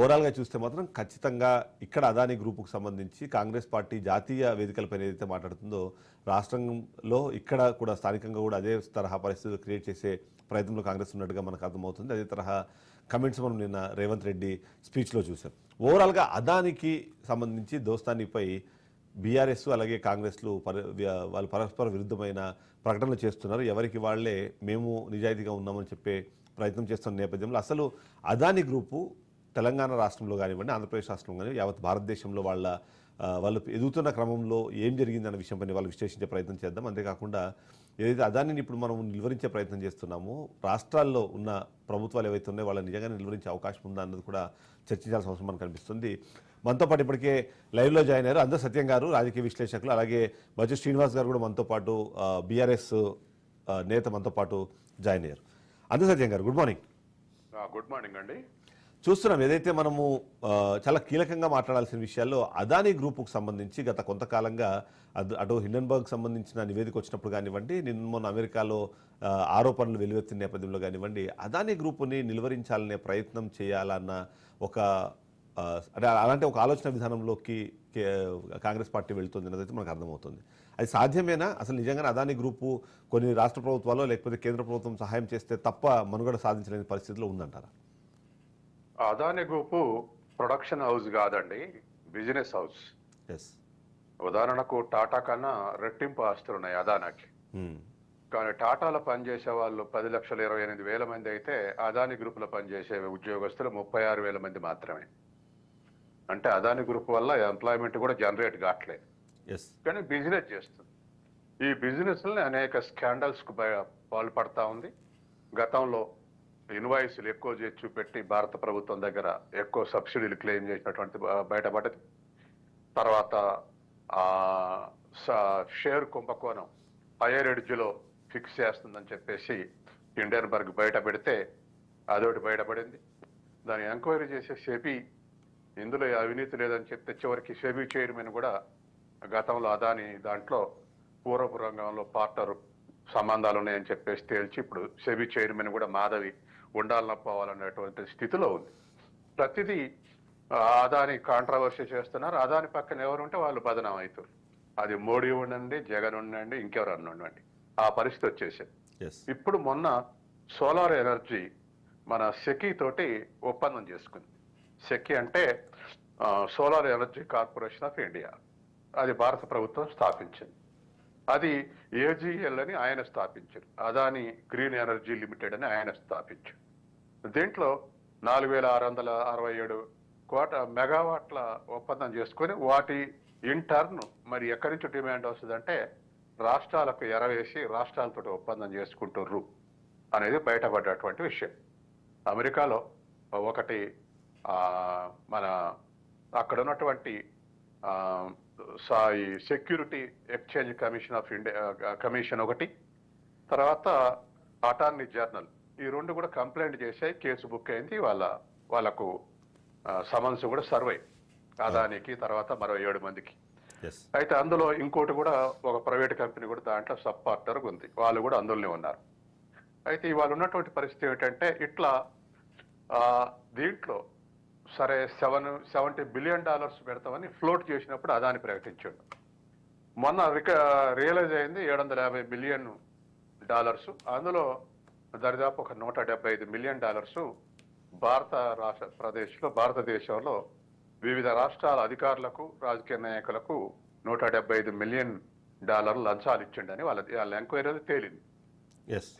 ఓవరాల్గా చూస్తే మాత్రం ఖచ్చితంగా ఇక్కడ అదానీ గ్రూపుకు సంబంధించి కాంగ్రెస్ పార్టీ జాతీయ వేదికలపైన ఏదైతే మాట్లాడుతుందో రాష్ట్రంలో ఇక్కడ కూడా స్థానికంగా కూడా అదే తరహా పరిస్థితులు క్రియేట్ చేసే ప్రయత్నంలో కాంగ్రెస్ ఉన్నట్టుగా మనకు అర్థమవుతుంది. అదే తరహా కమెంట్స్ మనం నిన్న రేవంత్ రెడ్డి స్పీచ్లో చూసాం. ఓవరాల్గా అదానికి సంబంధించి దోస్తానీపై బీఆర్ఎస్ అలాగే కాంగ్రెస్లు వాళ్ళు పరస్పర విరుద్ధమైన ప్రకటనలు చేస్తున్నారు. ఎవరికి వాళ్లే మేము నిజాయితీగా ఉన్నామని చెప్పే ప్రయత్నం చేస్తున్న నేపథ్యంలో అసలు అదానీ గ్రూపు తెలంగాణ రాష్ట్రంలో కానివ్వండి, ఆంధ్రప్రదేశ్ రాష్ట్రంలో కానివ్వండి, యావత్ భారతదేశంలో వాళ్ళు ఎదుగుతున్న క్రమంలో ఏం జరిగిందన్న విషయంపై వాళ్ళు విశ్లేషించే ప్రయత్నం చేద్దాం. అంతేకాకుండా ఏదైతే అదానిని ఇప్పుడు మనం నిలువరించే ప్రయత్నం చేస్తున్నామో రాష్ట్రాల్లో ఉన్న ప్రభుత్వాలు ఏవైతే ఉన్నాయో వాళ్ళని నిజంగా నిలువరించే అవకాశం ఉందా అన్నది కూడా చర్చించాల్సిన అవసరం మనకు కనిపిస్తుంది. మనతో పాటు ఇప్పటికే లైవ్లో జాయిన్ అయ్యారు అందర్ సత్యం గారు, రాజకీయ విశ్లేషకులు, అలాగే బచ్చు శ్రీనివాస్ గారు కూడా మనతో పాటు బీఆర్ఎస్ నేత మనతో పాటు జాయిన్ అయ్యారు. అందర్ సత్యం గారు గుడ్ మార్నింగ్. గుడ్ మార్నింగ్ అండి. చూస్తున్నాం ఏదైతే మనము చాలా కీలకంగా మాట్లాడాల్సిన విషయాల్లో అదానీ గ్రూపుకు సంబంధించి గత కొంతకాలంగా అటు హిండన్బర్గ్ సంబంధించిన నివేదిక వచ్చినప్పుడు కానివ్వండి, మొన్న అమెరికాలో ఆరోపణలు వెలువెత్తిన నేపథ్యంలో కానివ్వండి, అదానీ గ్రూపుని నిలువరించాలనే ప్రయత్నం చేయాలన్న అలాంటి ఒక ఆలోచన విధానంలోకి కాంగ్రెస్ పార్టీ వెళ్తుంది అన్నదైతే మనకు అర్థమవుతుంది. అది సాధ్యమేనా? అసలు నిజంగానే అదానీ గ్రూపు కొన్ని రాష్ట్ర ప్రభుత్వాలు లేకపోతే కేంద్ర ప్రభుత్వం సహాయం చేస్తే తప్ప మనుగడ సాధించలేని పరిస్థితిలో ఉందంటారా? అదానీ గ్రూపు ప్రొడక్షన్ హౌస్ కాదండి, బిజినెస్ హౌస్. ఉదాహరణకు టాటా కన్నా రెట్టింపు ఆస్తులు ఉన్నాయి అదానాకి. కానీ టాటాలో పనిచేసే వాళ్ళు 10,28,000 మంది అయితే అదానీ గ్రూప్ లో పనిచేసే ఉద్యోగస్తులు 36,000 మంది మాత్రమే. అంటే అదానీ గ్రూప్ వల్ల ఎంప్లాయ్మెంట్ కూడా జనరేట్ కావట్లేదు, కానీ బిజినెస్ చేస్తుంది. ఈ బిజినెస్ అనేక స్కాండల్స్ కు పాల్పడతా ఉంది. గతంలో ఇన్వాయిస్లు ఎక్కువ చేసి చూపెట్టి భారత ప్రభుత్వం దగ్గర ఎక్కువ సబ్సిడీలు క్లెయిమ్ చేసినటువంటి బయటపడ్డది. తర్వాత షేర్ కుంభకోణం హైయర్ ఎడ్జ్లో ఫిక్స్ చేస్తుందని చెప్పేసి హిండెన్బర్గ్ బయట పెడితే అదొకటి బయటపడింది. దాన్ని ఎంక్వైరీ చేసే సెబీ ఇందులో అవినీతి లేదని చెప్తే చివరికి సెబీ చైర్మన్ కూడా గతంలో అదాని దాంట్లో పూర్వపు రంగంలో పార్ట్నర్ సంబంధాలు ఉన్నాయని చెప్పేసి తేల్చి ఇప్పుడు సెబీ చైర్మన్ కూడా మాధవి ఉండాలన్న పోవాలనేటువంటి స్థితిలో ఉంది. ప్రతిదీ అదాని కాంట్రవర్సీ చేస్తున్నారు. అదాని పక్కన ఎవరు ఉంటే వాళ్ళు బదనాం అవుతారు. అది మోడీ ఉండండి, జగన్ ఉండండి, ఇంకెవరన్నా ఉండండి, ఆ పరిస్థితి వచ్చేసింది. ఇప్పుడు మొన్న సోలార్ ఎనర్జీ మన సెకీ తోటి ఒప్పందం చేసుకుంది. సెకీ అంటే solar energy corporation of India. అది భారత ప్రభుత్వం స్థాపించింది. అది ఏజీఎల్ అని ఆయన స్థాపించారు. అదాని గ్రీన్ ఎనర్జీ లిమిటెడ్ అని ఆయన స్థాపించారు. దీంట్లో 4,667 మెగావాట్ల ఒప్పందం చేసుకొని వాటి ఇంటర్న్ మరి ఎక్కడి నుంచి డిమాండ్ వస్తుందంటే రాష్ట్రాలకు ఎరవేసి రాష్ట్రాలతో ఒప్పందం చేసుకుంటుర్రు అనేది బయటపడ్డటువంటి విషయం. అమెరికాలో ఒకటి మన అక్కడ ఉన్నటువంటి security exchange commission of India commission ఒకటి, తర్వాత అటార్నీ జనరల్, ఈ రెండు కూడా కంప్లైంట్ చేశాయి. కేసు బుక్ అయింది. వాళ్ళకు సమన్స్ కూడా సర్వ్ అయ్యి అదానికి తర్వాత మరో 7 మందికి. అయితే అందులో ఇంకోటి కూడా ఒక ప్రైవేట్ కంపెనీ కూడా దాంట్లో సబ్ పార్ట్నర్ ఉంది, వాళ్ళు కూడా అందులోనే ఉన్నారు. అయితే ఇవాళ ఉన్నటువంటి పరిస్థితి ఏమిటంటే ఇట్లా దీంట్లో సరే $70 బిలియన్ పెడతామని ఫ్లోట్ చేసినప్పుడు అదాని ప్రకటించాడు. మొన్న రియలైజ్ అయింది $750 బిలియన్. అందులో దరిదాపు ఒక $175 మిలియన్ భారతదేశంలో వివిధ రాష్ట్రాల అధికారులకు రాజకీయ నాయకులకు $175 మిలియన్ లంచాలు ఇచ్చిండని వాళ్ళ ఎంక్వైరీలో తేలింది.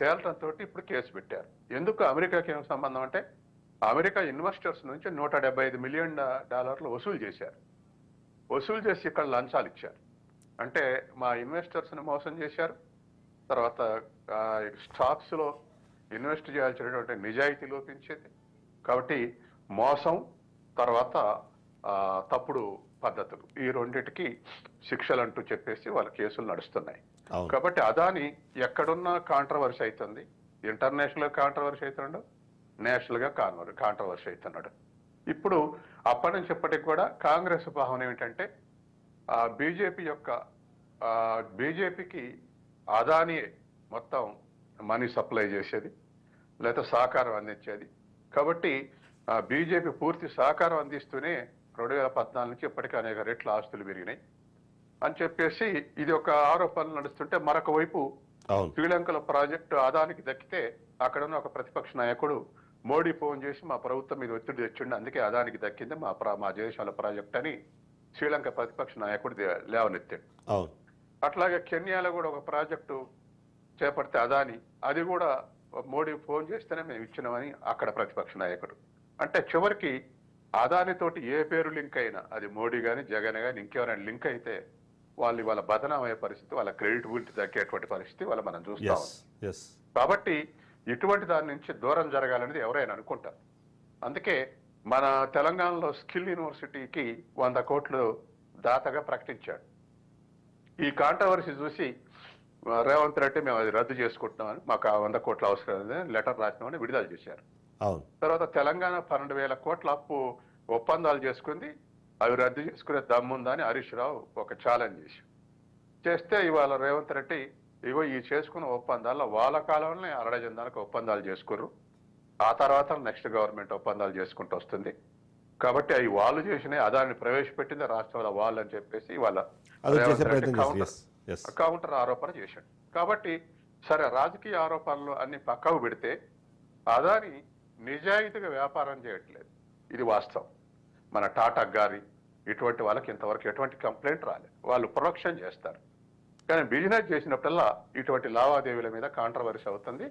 తేలటంతో ఇప్పుడు కేసు పెట్టారు. ఎందుకు అమెరికాకి ఏం సంబంధం అంటే అమెరికా ఇన్వెస్టర్స్ నుంచి $175 మిలియన్ వసూలు చేశారు. వసూలు చేసి ఇక్కడ లంచాలు ఇచ్చారు. అంటే మా ఇన్వెస్టర్స్ ని మోసం చేశారు. తర్వాత స్టాక్స్ లో ఇన్వెస్ట్ చేయాల్సినటువంటి నిజాయితీ లోపించేది. కాబట్టి మోసం తర్వాత తప్పుడు పద్ధతులు, ఈ రెండింటికి శిక్షలు అంటూ చెప్పేసి వాళ్ళ కేసులు నడుస్తున్నాయి. కాబట్టి అదాని ఎక్కడున్నా కాంట్రవర్సీ అవుతుంది. ఇంటర్నేషనల్ కాంట్రవర్సీ అవుతున్నాడు, నేషనల్ గా కాంట్రవర్సీ అవుతున్నాడు. ఇప్పుడు అప్పటి నుంచి ఇప్పటికి కూడా కాంగ్రెస్ భావన ఏమిటంటే బీజేపీకి అదాని మొత్తం మనీ సప్లై చేసేది లేదా సహకారం అందించేది. కాబట్టి బీజేపీ పూర్తి సహకారం అందిస్తూనే 2014 నుంచి ఇప్పటికీ అనేక రెట్ల ఆస్తులు పెరిగినాయి అని చెప్పేసి ఇది ఒక ఆరోపణలు నడుస్తుంటే, మరొక వైపు అవును. శ్రీలంకలో ప్రాజెక్టు అదానికి దక్కితే అక్కడ ఉన్న ఒక ప్రతిపక్ష నాయకుడు మోడీ ఫోన్ చేసి మా ప్రభుత్వం మీద ఒత్తిడి తెచ్చిండు, అందుకే అదానికి దక్కింది మా దేశంలో ప్రాజెక్ట్ అని శ్రీలంక ప్రతిపక్ష నాయకుడు లేవనెత్తాడు. అవును. అట్లాగే కెన్యాలో కూడా ఒక ప్రాజెక్టు చేపడితే అదాని, అది కూడా మోడీ ఫోన్ చేస్తేనే మేము ఇచ్చినామని అక్కడ ప్రతిపక్ష నాయకుడు. అంటే చివరికి అదానితోటి ఏ పేరు లింక్ అయినా, అది మోడీ గాని జగన్ గాని ఇంకెవరైనా లింక్ అయితే వాళ్ళు వాళ్ళ బదనామయ్యే పరిస్థితి, వాళ్ళ క్రెడిటబిలిటీ తగ్గేటువంటి పరిస్థితి వాళ్ళ మనం చూస్తాం. కాబట్టి ఇటువంటి దాని నుంచి దూరం జరగాలనేది ఎవరైనా అనుకుంటారు. అందుకే మన తెలంగాణలో స్కిల్ యూనివర్సిటీకి 100 కోట్లు దాతగా ప్రకటించాడు. ఈ కాంట్రవర్సీ చూసి రేవంత్ రెడ్డి మేము అది రద్దు చేసుకుంటున్నామని, మాకు ఆ 100 కోట్ల అవసరం లేదని లెటర్ రాసినామని విడుదల చేశారు. తర్వాత తెలంగాణ 12,000 కోట్ల అప్పు ఒప్పందాలు చేసుకుంది, అవి రద్దు చేసుకునే దమ్ముందా అని హరీష్ రావు ఒక ఛాలెంజ్ చేస్తే ఇవాళ రేవంత్ రెడ్డి ఇగో ఈ చేసుకున్న ఒప్పందాల్లో వాళ్ళ కాలంలోనే అరడజందానికి ఒప్పందాలు చేసుకుర్రు, ఆ తర్వాత నెక్స్ట్ గవర్నమెంట్ ఒప్పందాలు చేసుకుంటూ వస్తుంది, కాబట్టి అవి వాళ్ళు చేసినాయి, అదాన్ని ప్రవేశపెట్టింది రాష్ట్రంలో వాళ్ళు అని చెప్పేసి ఇవాళ కౌంటర్ ఆరోపణ చేశాడు. కాబట్టి సరే, రాజకీయ ఆరోపణలు అన్ని పక్కకు పెడితే అదాని నిజాయితీగా వ్యాపారం చేయట్లేదు, ఇది వాస్తవం. మన టాటా గారి ఇటువంటి వాళ్ళకి ఇంతవరకు ఎటువంటి కంప్లైంట్ రాలేదు, వాళ్ళు ప్రొడక్షన్ చేస్తారు. కానీ బిజినెస్ చేసినప్పుడల్లా ఇటువంటి లావాదేవీల మీద కాంట్రవర్సీ అవుతుంది.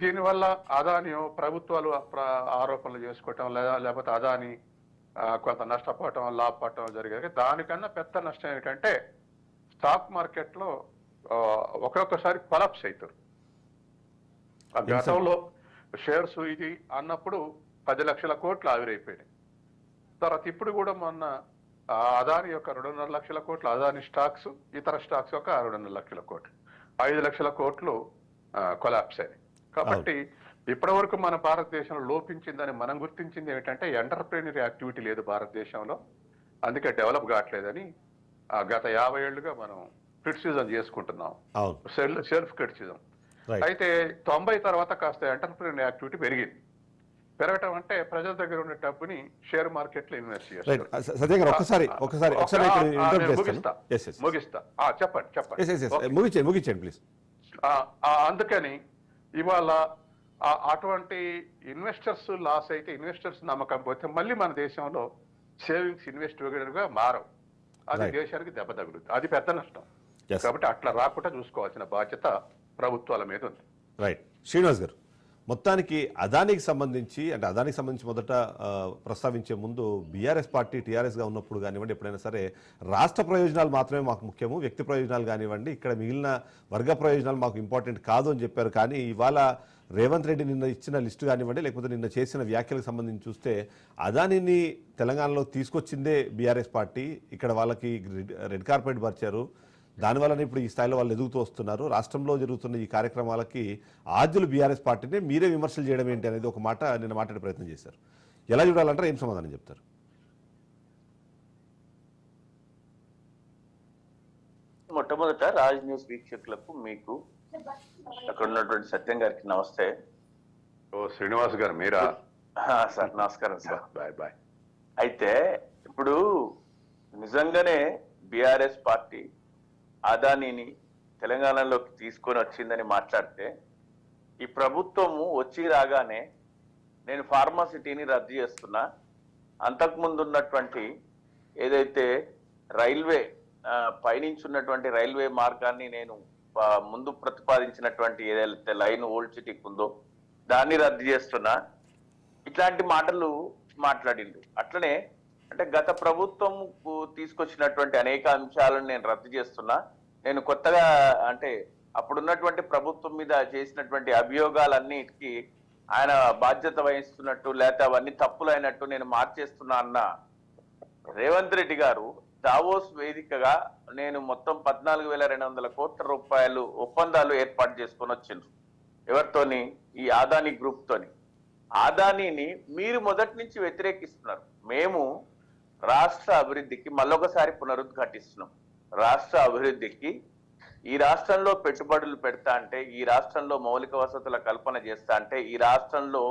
దీనివల్ల అదాని ప్రభుత్వాలు ఆరోపణలు చేసుకోవటం, లేకపోతే అదాని కొంత నష్టపోవటం, లాభపడటం జరిగేది. దానికన్నా పెద్ద నష్టం ఏంటంటే స్టాక్ మార్కెట్ లో ఒక్కొక్కసారి కొలాప్స్ అవుతారు. గతంలో షేర్స్ ఇది అన్నప్పుడు 10 లక్షల కోట్లు ఆవిరైపోయినాయి. తర్వాత ఇప్పుడు కూడా మొన్న అదాని యొక్క 2.5 లక్షల కోట్లు, అదాని స్టాక్స్, ఇతర స్టాక్స్ యొక్క 2.5 లక్షల కోట్లు, 5 లక్షల కోట్లు కొలాప్స్ అయినాయి. కాబట్టి ఇప్పటి వరకు మన భారతదేశంలో లోపించిందని మనం గుర్తించింది ఏంటంటే ఎంటర్ప్రెన్యూర్ యాక్టివిటీ లేదు భారతదేశంలో, అందుకే డెవలప్ కావట్లేదని గత 50 ఏళ్లుగా మనం క్రిటిసిజం చేసుకుంటున్నాం, సెల్ఫ్ క్రిటిసిజం. అయితే 90 తర్వాత కాస్త ఎంటర్ప్రెన్యూర్ యాక్టివిటీ పెరిగింది. పెరగటం అంటే ప్రజల దగ్గర ఉన్న డబ్బుని షేర్ మార్కెట్ లో ఇన్వెస్ట్ చేస్తారు. ముగిస్తా, చెప్పండి. అందుకని ఇవాళ అటువంటి ఇన్వెస్టర్స్ లాస్ అయితే, ఇన్వెస్టర్స్ నమ్మకం పోతే మళ్ళీ మన దేశంలో సేవింగ్స్ ఇన్వెస్టర్ గా మారవు, అది దేశానికి దెబ్బ తగులుతుంది, అది పెద్ద నష్టం. కాబట్టి అట్లా రాకుండా చూసుకోవాల్సిన బాధ్యత ప్రభుత్వాల మీద ఉంది. రైట్. శ్రీనివాస్ గారు, మొత్తానికి అదానికి సంబంధించి మొదట ప్రస్తావించే ముందు బీఆర్ఎస్ పార్టీ టీఆర్ఎస్గా ఉన్నప్పుడు కానివ్వండి, ఎప్పుడైనా సరే రాష్ట్ర ప్రయోజనాలు మాత్రమే మాకు ముఖ్యము, వ్యక్తి ప్రయోజనాలు కానివ్వండి, ఇక్కడ మిగిలిన వర్గ ప్రయోజనాలు మాకు ఇంపార్టెంట్ కాదు అని చెప్పారు. కానీ ఇవాళ రేవంత్ రెడ్డి నిన్న ఇచ్చిన లిస్టు కానివ్వండి, లేకపోతే నిన్న చేసిన వ్యాఖ్యలకు సంబంధించి చూస్తే అదానిని తెలంగాణలో తీసుకొచ్చిందే బీఆర్ఎస్ పార్టీ, ఇక్కడ వాళ్ళకి రెడ్ కార్పెట్ పరిచారు, దానివల్లనే ఇప్పుడు ఈ స్థాయిలో వాళ్ళు ఎదుగుతూ వస్తున్నారు. రాష్ట్రంలో జరుగుతున్న ఈ కార్యక్రమాలకి ఆద్యులు బీఆర్ఎస్ పార్టీనే, మీరే విమర్శలు చేయడం ఏంటి అనేది ఒక మాట నిన్న మాట్లాడే ప్రయత్నం చేశారు. ఎలా చూడాలంటారు, ఏం సమాధానం చెప్తారు? మొట్టమొదట రాజ్ న్యూస్ వీక్షకులకు, మీకు అక్కడ ఉన్నటువంటి సత్యం గారికి నమస్తే. శ్రీనివాస్ గారు మీరా? సార్ నమస్కారం సార్. Bye bye. అయితే ఇప్పుడు నిజంగానే బీఆర్ఎస్ పార్టీ అదానీని తెలంగాణలోకి తీసుకొని వచ్చిందని మాట్లాడితే, ఈ ప్రభుత్వము వచ్చి రాగానే నేను ఫార్మాసిటీని రద్దు చేస్తున్నా, అంతకుముందు ఉన్నటువంటి ఏదైతే రైల్వే పైనుంచి ఉన్నటువంటి రైల్వే మార్గాన్ని నేను ముందు ప్రతిపాదించినటువంటి ఏదైతే లైన్ ఓల్డ్ సిటీకి ఉందో దాన్ని రద్దు చేస్తున్నా, ఇట్లాంటి మాటలు మాట్లాడిండు. అట్లనే అంటే గత ప్రభుత్వం తీసుకొచ్చినటువంటి అనేక అంశాలను నేను రద్దు చేస్తున్నా, నేను కొత్తగా అంటే అప్పుడున్నటువంటి ప్రభుత్వం మీద చేసినటువంటి అభియోగాలన్నిటికీ ఆయన బాధ్యత వహిస్తున్నట్టు, లేకపోతే అవన్నీ తప్పులైనట్టు నేను మార్చేస్తున్నా అన్న రేవంత్ రెడ్డి గారు దావోస్ వేదికగా నేను మొత్తం 14,200 కోట్ల రూపాయలు ఒప్పందాలు ఏర్పాటు చేసుకొని వచ్చిండ్రు. ఎవరితోని? ఈ అదానీ గ్రూప్ తోని. అదానీని మీరు మొదటి నుంచి వ్యతిరేకిస్తున్నారు. మేము రాష్ట్ర అభివృద్ధికి మళ్ళొకసారి పునరుద్ఘాటిస్తున్నాం. రాష్ట్ర అభివృద్ధికి, ఈ రాష్ట్రంలో పెట్టుబడులు పెడతా అంటే, ఈ రాష్ట్రంలో మౌలిక వసతుల కల్పన చేస్తా అంటే, ఈ రాష్ట్రంలో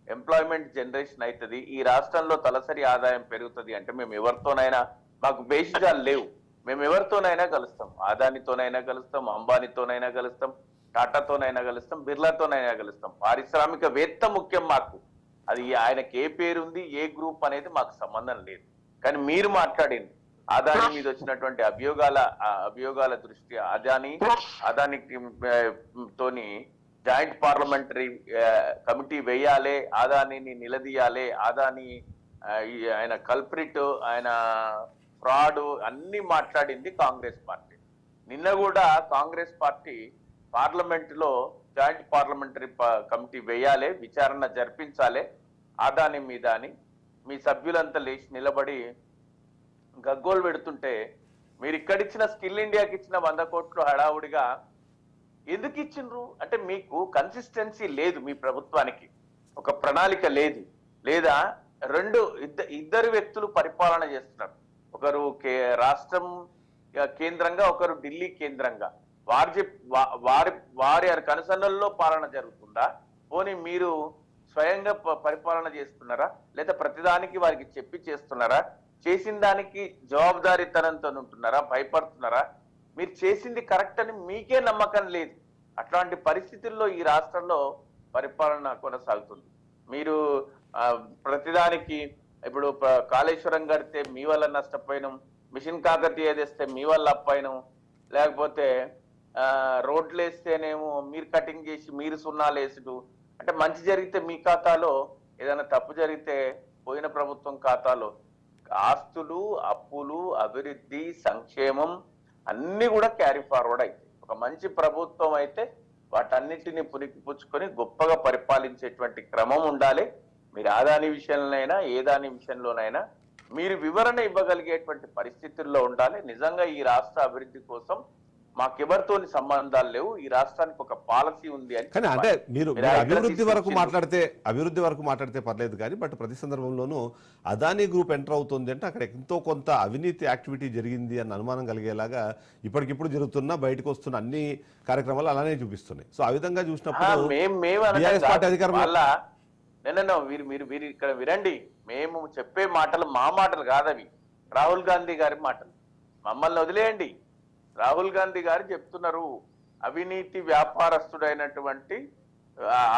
ఎంప్లాయ్మెంట్ జనరేషన్ అవుతుంది, ఈ రాష్ట్రంలో తలసరి ఆదాయం పెరుగుతుంది అంటే మేము ఎవరితోనైనా, మాకు బేసిజాలు లేవు, మేము ఎవరితోనైనా కలుస్తాం, అదానితోనైనా కలుస్తాం, అంబానీతోనైనా కలుస్తాం, టాటాతోనైనా కలుస్తాం, బిర్లాతోనైనా కలుస్తాం. పారిశ్రామికవేత్త ముఖ్యం మాకు. అది ఆయనకి ఏ పేరుంది, ఏ గ్రూప్ అనేది మాకు సంబంధం లేదు. కానీ మీరు మాట్లాడింది అదాని మీద వచ్చినటువంటి అభియోగాల దృష్ట్యా అదానికి తోని జాయింట్ పార్లమెంటరీ కమిటీ వేయాలి, అదానిని నిలదీయాలి, అదాని ఆయన కల్ప్రిట్, ఆయన ఫ్రాడ్ అన్ని మాట్లాడింది కాంగ్రెస్ పార్టీ. నిన్న కూడా కాంగ్రెస్ పార్టీ పార్లమెంట్ లో జాయింట్ పార్లమెంటరీ కమిటీ వేయాలి, విచారణ జరిపించాలి అదాని మీద అని మీ సభ్యులంతా లేచి నిలబడి గగ్గోలు పెడుతుంటే, మీరు ఇక్కడిచ్చిన స్కిల్ ఇండియాకి ఇచ్చిన 100 కోట్లు హడావుడిగా ఎందుకు ఇచ్చిండ్రు అంటే మీకు కన్సిస్టెన్సీ లేదు, మీ ప్రభుత్వానికి ఒక ప్రణాళిక లేదు, లేదా ఇద్దరు వ్యక్తులు పరిపాలన చేస్తున్నారు, ఒకరు రాష్ట్రం కేంద్రంగా, ఒకరు ఢిల్లీ కేంద్రంగా. వారి కనుసన్నల్లో పాలన జరుగుతుందా, పోనీ మీరు స్వయంగా పరిపాలన చేస్తున్నారా, లేదా ప్రతిదానికి వారికి చెప్పి చేస్తున్నారా, చేసిన దానికి జవాబుదారీతనంతో ఉంటున్నారా, భయపడుతున్నారా, మీరు చేసింది కరెక్ట్ అని మీకే నమ్మకం లేదు. అట్లాంటి పరిస్థితుల్లో ఈ రాష్ట్రంలో పరిపాలన కొనసాగుతుంది. మీరు ప్రతిదానికి ఇప్పుడు కాళేశ్వరం కడితే మీ వల్ల నష్టపోయినాం, మిషన్ కాకతీయ తెస్తే మీ వల్ల అప్పైనాం, లేకపోతే రోడ్లు వేస్తేనేమో మీరు కటింగ్ చేసి మీరు సున్నాలు వేసుడు. అంటే మంచి జరిగితే మీ ఖాతాలో, ఏదైనా తప్పు జరిగితే పోయిన ప్రభుత్వం ఖాతాలో. ఆస్తులు, అప్పులు, అభివృద్ధి, సంక్షేమం అన్ని కూడా క్యారీ ఫార్వర్డ్ అయితే ఒక మంచి ప్రభుత్వం అయితే వాటన్నిటిని పుణికిపుచ్చుకొని గొప్పగా పరిపాలించేటువంటి క్రమం ఉండాలి. మీరు ఆదాని విషయంలోనైనా ఏ దాని విషయంలోనైనా మీరు వివరణ ఇవ్వగలిగేటువంటి పరిస్థితుల్లో ఉండాలి. నిజంగా ఈ రాష్ట్ర అభివృద్ధి కోసం మాకెవరితోని సంబంధాలు లేవు, ఈ రాష్ట్రానికి ఒక పాలసీ ఉంది అని. కానీ అంటే మీరు అభివృద్ధి వరకు మాట్లాడితే పర్లేదు కానీ, బట్ ప్రతి సందర్భంలోనూ అదానీ గ్రూప్ ఎంటర్ అవుతుంది అంటే అక్కడ ఎంతో కొంత అవినీతి యాక్టివిటీ జరిగింది అన్న అనుమానం కలిగేలాగా ఇప్పటికిప్పుడు జరుగుతున్న బయటకు వస్తున్న అన్ని కార్యక్రమాలు అలానే చూపిస్తున్నాయి. సో ఆ విధంగా చూసినప్పుడు మీరు ఇక్కడ వినండి, మేము చెప్పే మాటలు మా మాటలు కాదవి, రాహుల్ గాంధీ గారి మాటలు. మమ్మల్ని వదిలేయండి. రాహుల్ గాంధీ గారు చెప్తున్నారు, అవినీతి వ్యాపారస్తుడైనటువంటి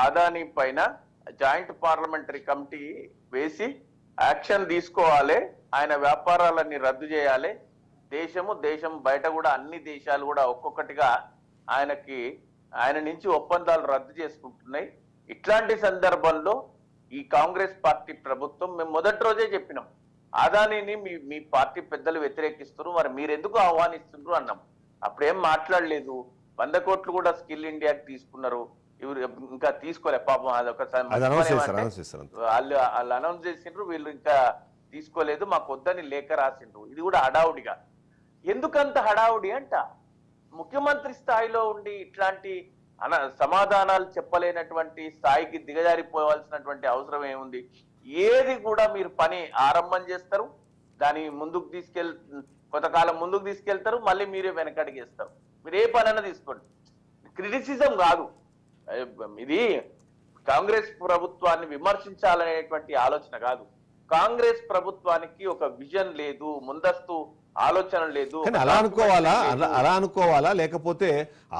అదానీ పైన జాయింట్ పార్లమెంటరీ కమిటీ వేసి యాక్షన్ తీసుకోవాలి, ఆయన వ్యాపారాలన్నీ రద్దు చేయాలి, దేశం బయట కూడా అన్ని దేశాలు కూడా ఒక్కొక్కటిగా ఆయన నుంచి ఒప్పందాలు రద్దు చేసుకుంటున్నాయి. ఇట్లాంటి సందర్భంలో ఈ కాంగ్రెస్ పార్టీ ప్రభుత్వం, మేము మొదటి రోజే చెప్పినాం, అదానీని మీ పార్టీ పెద్దలు వ్యతిరేకిస్తున్నారు, మరి మీరెందుకు ఆహ్వానిస్తున్నారు అన్నాం. అప్పుడేం మాట్లాడలేదు. 100 కోట్లు కూడా స్కిల్ ఇండియాకి తీసుకున్నారు, ఇವರು ఇంకా తీసుకోలే పాపం. అదొకసారి వాళ్ళు అనౌన్స్ చేసిండ్రు, వీళ్ళు ఇంకా తీసుకోలేదు, మాకు వద్దని లేఖ రాసిండ్రు. ఇది కూడా హడావుడిగా. ఎందుకంత హడావుడి అంట? ముఖ్యమంత్రి స్థాయిలో ఉండి ఇట్లాంటి సమాధానాలు చెప్పలేనటువంటి స్థాయికి దిగజారిపోవాల్సినటువంటి అవసరం ఏముంది? ఏది కూడా మీరు పని ఆరంభం చేస్తారు, దాని ముందుకు కొంతకాలం ముందుకు తీసుకెళ్తారు, మళ్ళీ మీరే వెనకడిగేస్తారు. మీరు ఏ పనైనా తీసుకోండి, క్రిటిసిజం కాదు ఇది. కాంగ్రెస్ ప్రభుత్వాన్ని విమర్శించాలనేటువంటి ఆలోచన కాదు. కాంగ్రెస్ ప్రభుత్వానికి ఒక విజన్ లేదు, ముందస్తు ఆలోచన లేదు. అలా అనుకోవాలా లేకపోతే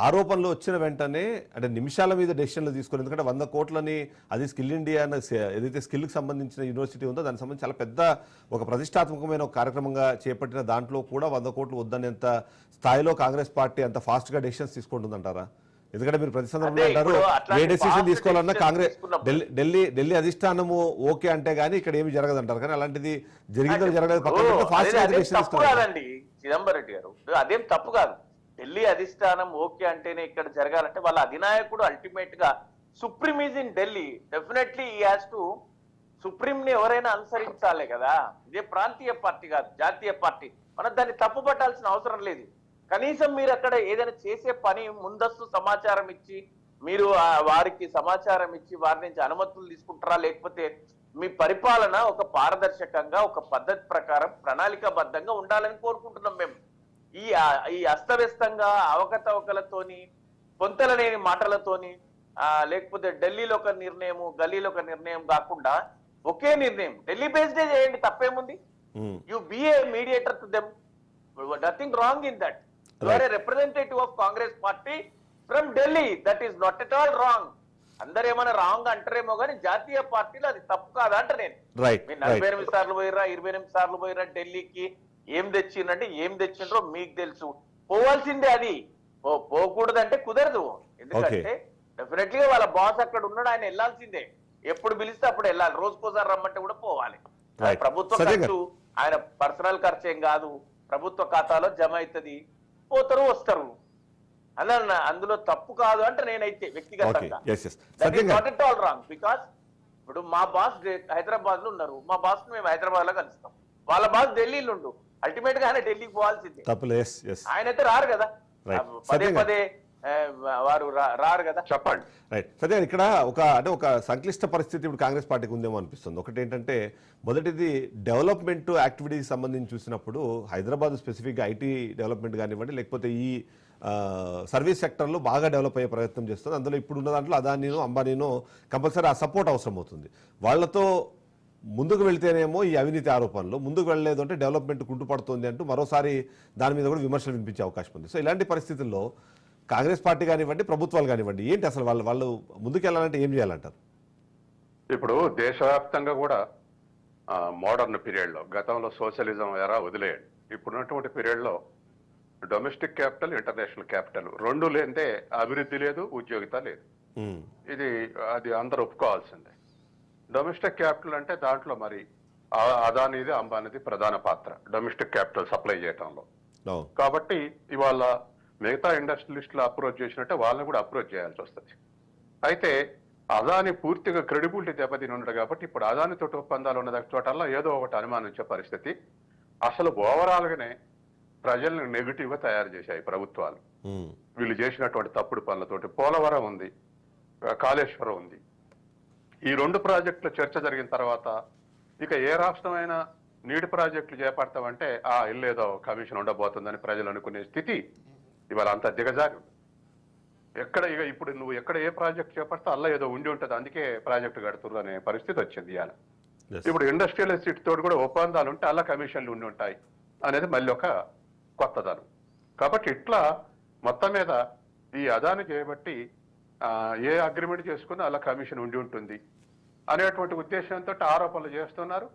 ఆరోపణలు వచ్చిన వెంటనే అంటే నిమిషాల మీద డెసిషన్లు తీసుకుని, ఎందుకంటే 100 కోట్లని అది స్కిల్ ఇండియా ఏదైతే స్కిల్కి సంబంధించిన యూనివర్సిటీ ఉందో దానికి సంబంధించి చాలా పెద్ద ఒక ప్రతిష్టాత్మకమైన ఒక కార్యక్రమంగా చేపట్టిన దాంట్లో కూడా 100 కోట్లు వద్దనేంత స్థాయిలో కాంగ్రెస్ పార్టీ అంత ఫాస్ట్గా డెసిషన్స్ తీసుకుంటుందంటారా? ఎందుకంటే మీరు ప్రతి సందర్భంలో అంటారు ఏ డెసిషన్ తీసుకోవాలన్నా కాంగ్రెస్ ఢిల్లీ అధిష్టానము ఓకే అంటే గానీ ఇక్కడ ఏమి జరగదంటారు. కానీ అలాంటిది జరిగిందో జరగలేదు కాదండి చిదంబరం రెడ్డి గారు, అదేం తప్పు కాదు. ఢిల్లీ అధిష్టానం ఓకే అంటేనే ఇక్కడ జరగాలంటే వాళ్ళ అధినాయకుడు అల్టిమేట్ గా supreme is in Delhi, definitely ఈ హ్యాస్ టు సుప్రీం ని ఎవరైనా అనుసరించాలే కదా. ఇదే ప్రాంతీయ పార్టీ కాదు, జాతీయ పార్టీ. మనం దాన్ని తప్పు పట్టాల్సిన అవసరం లేదు. కనీసం మీరు అక్కడ ఏదైనా చేసే పని ముందస్తు సమాచారం ఇచ్చి, మీరు వారికి సమాచారం ఇచ్చి వారి నుంచి అనుమతులు తీసుకుంటారా, లేకపోతే మీ పరిపాలన ఒక పారదర్శకంగా ఒక పద్ధతి ప్రకారం ప్రణాళికాబద్ధంగా ఉండాలని కోరుకుంటున్నాం మేము. ఈ అస్తవ్యస్తంగా అవకతవకలతోని, పొంతలనేని మాటలతోని లేకపోతే ఢిల్లీలో ఒక నిర్ణయం, గల్లీలో ఒక నిర్ణయం కాకుండా ఒకే నిర్ణయం ఢిల్లీ బేస్డే చేయండి, తప్పేముంది? You be a mediator to them, nothing wrong in that. You are a representative of Congress party from Delhi, that is not at all wrong. అందరు ఏమైనా రాంగ్ అంటారేమో కానీ జాతీయ పార్టీలో అది తప్పు కాదా అంట నేను. మీరు 48 సార్లు పోయిరా, 28 సార్లు పోయిరా ఢిల్లీకి, ఏం తెచ్చిందంటే ఏం తెచ్చిండ్రో మీకు తెలుసు. పోవాల్సిందే అది, పోకూడదంటే కుదరదు. ఎందుకంటే డెఫినెట్లీ గా వాళ్ళ బాస్ అక్కడ ఉన్నాడు, ఆయన వెళ్ళాల్సిందే. ఎప్పుడు పిలిస్తే అప్పుడు వెళ్ళాలి, రోజుకోసారి రమ్మంటే కూడా పోవాలి. ప్రభుత్వ ఖర్చు ఆయన పర్సనల్ ఖర్చు ఏం కాదు, ప్రభుత్వ ఖాతాలో జమ అవుతుంది, పోతారు వస్తారు. అలా అందులో తప్పు కాదు అంటే నేనైతే వ్యక్తిగతంగా ఆల్ రాంగ్. బికాస్ ఇప్పుడు మా బాస్ హైదరాబాద్ లో ఉన్నారు, మా బాస్ మేము హైదరాబాద్ లో కలుస్తాం, వాళ్ళ బాస్ ఢిల్లీలో ఉండు, అల్టిమేట్ గా ఆయన ఢిల్లీకి పోవాల్సిందే. ఆయన అయితే రారు కదా, పదే పదే వారు రారు కదా. చెప్పండి. రైట్. సరే, ఇక్కడ ఒక సంక్లిష్ట పరిస్థితి ఇప్పుడు కాంగ్రెస్ పార్టీకి ఉందేమో అనిపిస్తుంది. ఒకటి ఏంటంటే, మొదటిది డెవలప్మెంట్ యాక్టివిటీకి సంబంధించి చూసినప్పుడు హైదరాబాద్ స్పెసిఫిక్గా ఐటీ డెవలప్మెంట్ కానివ్వండి, లేకపోతే ఈ సర్వీస్ సెక్టర్లో బాగా డెవలప్ అయ్యే ప్రయత్నం చేస్తుంది. అందులో ఇప్పుడు ఉన్న దాంట్లో అదానీనో అంబానీనో కంపల్సరీ ఆ సపోర్ట్ అవసరం అవుతుంది. వాళ్ళతో ముందుకు వెళ్తేనేమో ఈ అవినీతి ఆరోపణలు, ముందుకు వెళ్ళలేదు అంటే డెవలప్మెంట్ కుంటుపడుతుంది అంటూ మరోసారి దాని మీద కూడా విమర్శలు వినిపించే అవకాశం ఉంది. సో ఇలాంటి పరిస్థితుల్లో కాంగ్రెస్ పార్టీ కానివ్వండి, ప్రభుత్వాలు కానివ్వండి, ఏంటి అసలు వాళ్ళు ముందుకు వెళ్ళాలంటే ఏం చేయాలంటారు? ఇప్పుడు దేశవ్యాప్తంగా కూడా మోడర్న్ పీరియడ్లో, గతంలో సోషలిజం ఎరా వదిలేయండి, ఇప్పుడున్నటువంటి పీరియడ్లో డొమెస్టిక్ క్యాపిటల్, ఇంటర్నేషనల్ క్యాపిటల్ రెండు లేదే అభివృద్ధి లేదు, ఉద్యోగిత లేదు. అది అందరూ ఒప్పుకోవాల్సిందే. డొమెస్టిక్ క్యాపిటల్ అంటే దాంట్లో మరి అదానిది, అంబానీది ప్రధాన పాత్ర డొమెస్టిక్ క్యాపిటల్ సప్లై చేయడంలో. కాబట్టి ఇవాళ మిగతా ఇండస్ట్రియలిస్టులు అప్రోచ్ చేసినట్టే వాళ్ళని కూడా అప్రోచ్ చేయాల్సి వస్తుంది. అయితే అదాని పూర్తిగా క్రెడిబిలిటీ దెబ్బతిని ఉన్నాడు కాబట్టి ఇప్పుడు అదానితో ఒప్పందాలు ఉన్న చోటల్లో ఏదో ఒకటి అనుమానించే పరిస్థితి. అసలు ఓవరాల్గానే ప్రజల్ని నెగిటివ్ గా తయారు చేశాయి ప్రభుత్వాలు, వీళ్ళు చేసినటువంటి తప్పుడు పనులతోటి. పోలవరం ఉంది, కాళేశ్వరం ఉంది. ఈ రెండు ప్రాజెక్టుల చర్చ జరిగిన తర్వాత ఇక ఏ రాష్ట్రమైనా నీటి ప్రాజెక్టులు చేపడతామంటే ఇల్లేదో కమిషన్ ఉండబోతుందని ప్రజలు అనుకునే స్థితి ఇవాళ అంతా దిగజారి. ఇక ఇప్పుడు నువ్వు ఎక్కడ ఏ ప్రాజెక్ట్ చేపడితే అలా ఏదో ఉండి ఉంటుంది, అందుకే ప్రాజెక్టు కడుతురు అనే పరిస్థితి వచ్చింది ఇవాళ. ఇప్పుడు ఇండస్ట్రియల్ ఎస్టేట్ తోటి కూడా ఒప్పందాలు ఉంటే అలా కమిషన్లు ఉండి ఉంటాయి అనేది మళ్ళీ ఒక కొత్తదనం. కాబట్టి ఇట్లా మొత్తం మీద ఈ అదాని చేయబట్టి ఏ అగ్రిమెంట్ చేసుకుని అలా కమిషన్ ఉండి ఉంటుంది అనేటువంటి ఉద్దేశంతో ఆరోపణలు చేస్తున్నారు.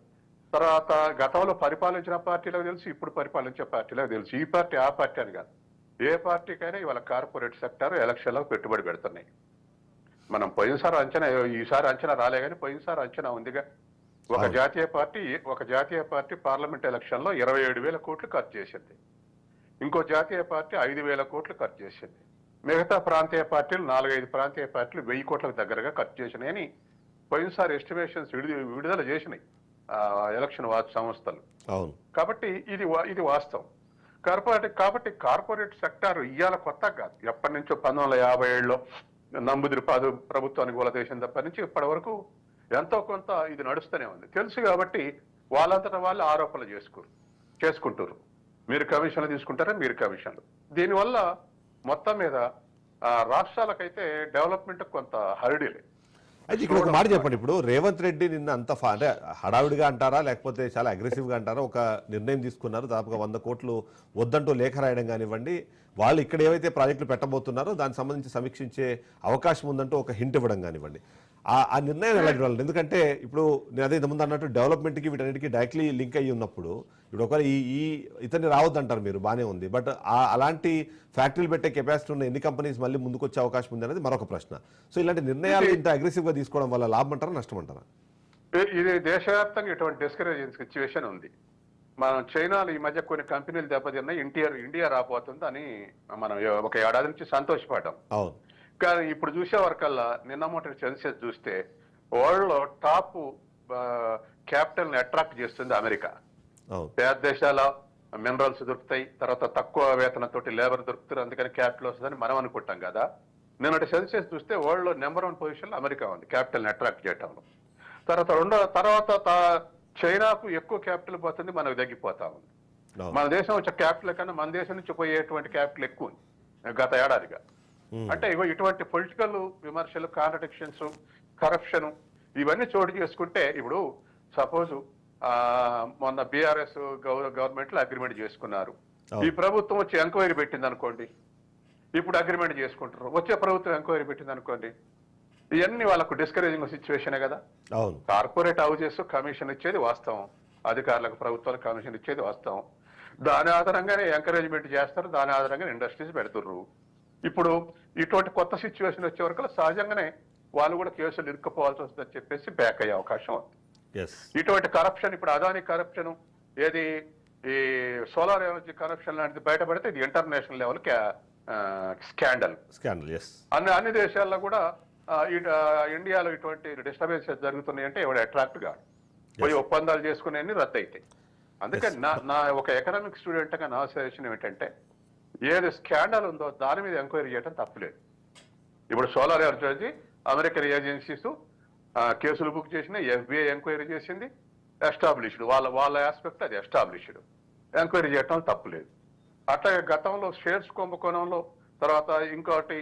తర్వాత గతంలో పరిపాలించిన పార్టీలకు తెలుసు, ఇప్పుడు పరిపాలించే పార్టీలకు తెలుసు. ఈ పార్టీ ఆ పార్టీ అని కాదు, ఏ పార్టీకైనా ఇవాళ కార్పొరేట్ సెక్టర్ ఎలక్షన్లకు పెట్టుబడి పెడుతున్నాయి. మనం పోయినసారి అంచనా, ఈసారి అంచనా రాలే కానీ పోయినసారి అంచనా ఉందిగా. ఒక జాతీయ పార్టీ పార్లమెంట్ ఎలక్షన్ లో 27,000 కోట్లు ఖర్చు చేసింది, ఇంకో జాతీయ పార్టీ 5,000 కోట్లు ఖర్చు చేసింది, మిగతా ప్రాంతీయ పార్టీలు 4-5 ప్రాంతీయ పార్టీలు 1,000 కోట్లకు దగ్గరగా ఖర్చు చేసినాయని పోయినసారి ఎస్టిమేషన్స్ విడుదల చేసినాయి ఎలక్షన్ వాచ్ సంస్థలు. కాబట్టి ఇది వాస్తవం. కాబట్టి కార్పొరేట్ సెక్టార్ ఇవాళ కొత్త కాదు, ఎప్పటి నుంచో 1957లో నంబుదిరిపాదు ప్రభుత్వానికి వలదేశం తప్పటి నుంచి ఇప్పటి వరకు ఎంతో కొంత ఇది నడుస్తూనే ఉంది. తెలుసు కాబట్టి వాళ్ళంతటా వాళ్ళు ఆరోపణలు చేసుకుంటారు. మీరు కమిషన్లు తీసుకుంటారా, మీరు కమిషన్లు. దీనివల్ల మొత్తం మీద రాష్ట్రాలకైతే డెవలప్మెంట్ కొంత హరిడీలే. అయితే ఇక్కడ ఒక మాట చెప్పండి, ఇప్పుడు రేవంత్ రెడ్డి నిన్న అంత అంటే హడావిడిగా అంటారా లేకపోతే చాలా అగ్రెసివ్గా అంటారా, ఒక నిర్ణయం తీసుకున్నారు, దాదాపుగా 100 కోట్లు వద్దంటూ లేఖ రాయడం కానివ్వండి, వాళ్ళు ఇక్కడ ఏవైతే ప్రాజెక్టులు పెట్టబోతున్నారో దానికి సంబంధించి సమీక్షించే అవకాశం ఉందంటూ ఒక హింట్ ఇవ్వడం కానివ్వండి, ఆ నిర్ణయం ఎలా చూడాలి? ఎందుకంటే ఇప్పుడు నేను అదే ఇంతకుముందు అన్నట్టు డెవలప్మెంట్కి వీటన్నిటికీ డైరెక్ట్లీ లింక్ అయ్యి ఉన్నప్పుడు ఇప్పుడు ఒకవేళ ఇతన్ని రావద్దంటారు మీరు, బాగానే ఉంది, బట్ అలాంటి ఫ్యాక్టరీలు పెట్టే కెపాసిటీ ఉన్న ఎన్ని కంపెనీస్ మళ్ళీ ముందుకు వచ్చే అవకాశం ఉంది అనేది మరొక ప్రశ్న. సో ఇలాంటి నిర్ణయాలు ఇంత అగ్రెసివ్గా తీసుకోవడం వల్ల లాభం అంటారా, నష్టం అంటారా? ఇది దేశవ్యాప్తంగా ఇటువంటి డిస్కరేజింగ్ సిచ్యువేషన్ ఉంది. మనం చైనాలో ఈ మధ్య కొన్ని కంపెనీలు దెబ్బతిన్నా ఇండియా రాబోతుంది అని మనం ఒక ఏడాది నుంచి సంతోషపడ్డాం. కానీ ఇప్పుడు చూసే వరకల్లా నిన్న మొన్న సెన్సెస్ చూస్తే వరల్డ్ లో టాప్ క్యాపిటల్ ని అట్రాక్ట్ చేస్తుంది అమెరికా. పేద దేశాల మినరల్స్ దొరుకుతాయి, తర్వాత తక్కువ వేతనంతో లేబర్ దొరుకుతారు, అందుకని క్యాపిటల్ వస్తుందని మనం అనుకుంటాం కదా. నిన్నటి సెన్సెస్ చూస్తే వరల్డ్ లో నెంబర్ 1 పొజిషన్ లో అమెరికా ఉంది క్యాపిటల్ ని అట్రాక్ట్ చేయడంలో. తర్వాత చైనాకు ఎక్కువ క్యాపిటల్ పోతుంది, మనకు తగ్గిపోతా ఉంది. మన దేశం వచ్చే క్యాపిటల్ కన్నా మన దేశం నుంచి పోయేటువంటి క్యాపిటల్ ఎక్కువ ఉంది గత ఏడాదిగా. అంటే ఇగో ఇటువంటి పొలిటికల్ విమర్శలు, కాంట్రడిక్షన్స్, కరప్షన్ ఇవన్నీ చోటు చేసుకుంటే ఇప్పుడు సపోజ్ మొన్న బీఆర్ఎస్ గవర్నమెంట్ లో అగ్రిమెంట్ చేసుకున్నారు. ఈ ప్రభుత్వం వచ్చి ఎంక్వైరీ పెట్టింది అనుకోండి, ఇప్పుడు అగ్రిమెంట్ చేసుకుంటారు. వచ్చే ప్రభుత్వం ఎంక్వైరీ పెట్టింది అనుకోండి, ఇవన్నీ వాళ్ళకు డిస్కరేజింగ్ సిచ్యువేషనే కదా. కార్పొరేట్ హౌజెస్ కమిషన్ ఇచ్చేది వాస్తవం, అధికారులకు ప్రభుత్వాలకు కమిషన్ ఇచ్చేది వాస్తవం. దాని ఆధారంగానే ఎంకరేజ్మెంట్ చేస్తారు, దాని ఆధారంగానే ఇండస్ట్రీస్ పెడుతుర్రు. ఇప్పుడు ఇటువంటి కొత్త సిచ్యువేషన్ వచ్చే వరకు సహజంగానే వాళ్ళు కూడా కేసులు ఇరుక్కుపోవాల్సి వస్తుందని చెప్పేసి బ్యాక్ అయ్యే అవకాశం ఉంది. ఇటువంటి కరప్షన్, ఇప్పుడు అదాని కరప్షన్ ఏది ఈ సోలార్ ఎనర్జీ కరప్షన్ లాంటిది బయటపడితే ఇది ఇంటర్నేషనల్ లెవెల్ స్కాండల్. అన్ని దేశాల్లో కూడా ఇండియాలో ఇటువంటి డిస్టర్బెన్సెస్ జరుగుతున్నాయి అంటే ఎవడు అట్రాక్ట్ కాదు, పోయి ఒప్పందాలు చేసుకునే రద్దు అవుతాయి. అందుకని నా ఒక ఎకనామిక్ స్టూడెంట్ గా నా సజెషన్ ఏమిటంటే, ఏది స్కాండల్ ఉందో దాని మీద ఎంక్వైరీ చేయడం తప్పులేదు. ఇప్పుడు సోలార్ ఎనర్జీ అమెరికన్ ఏజెన్సీస్ కేసులు బుక్ చేసిన, FBI ఎంక్వైరీ చేసింది, ఎస్టాబ్లిష్డ్ వాళ్ళ ఆస్పెక్ట్ అది ఎస్టాబ్లిష్డ్, ఎంక్వైరీ చేయటం తప్పులేదు. అట్లాగే గతంలో షేర్స్ కుంభకోణంలో, తర్వాత ఇంకోటి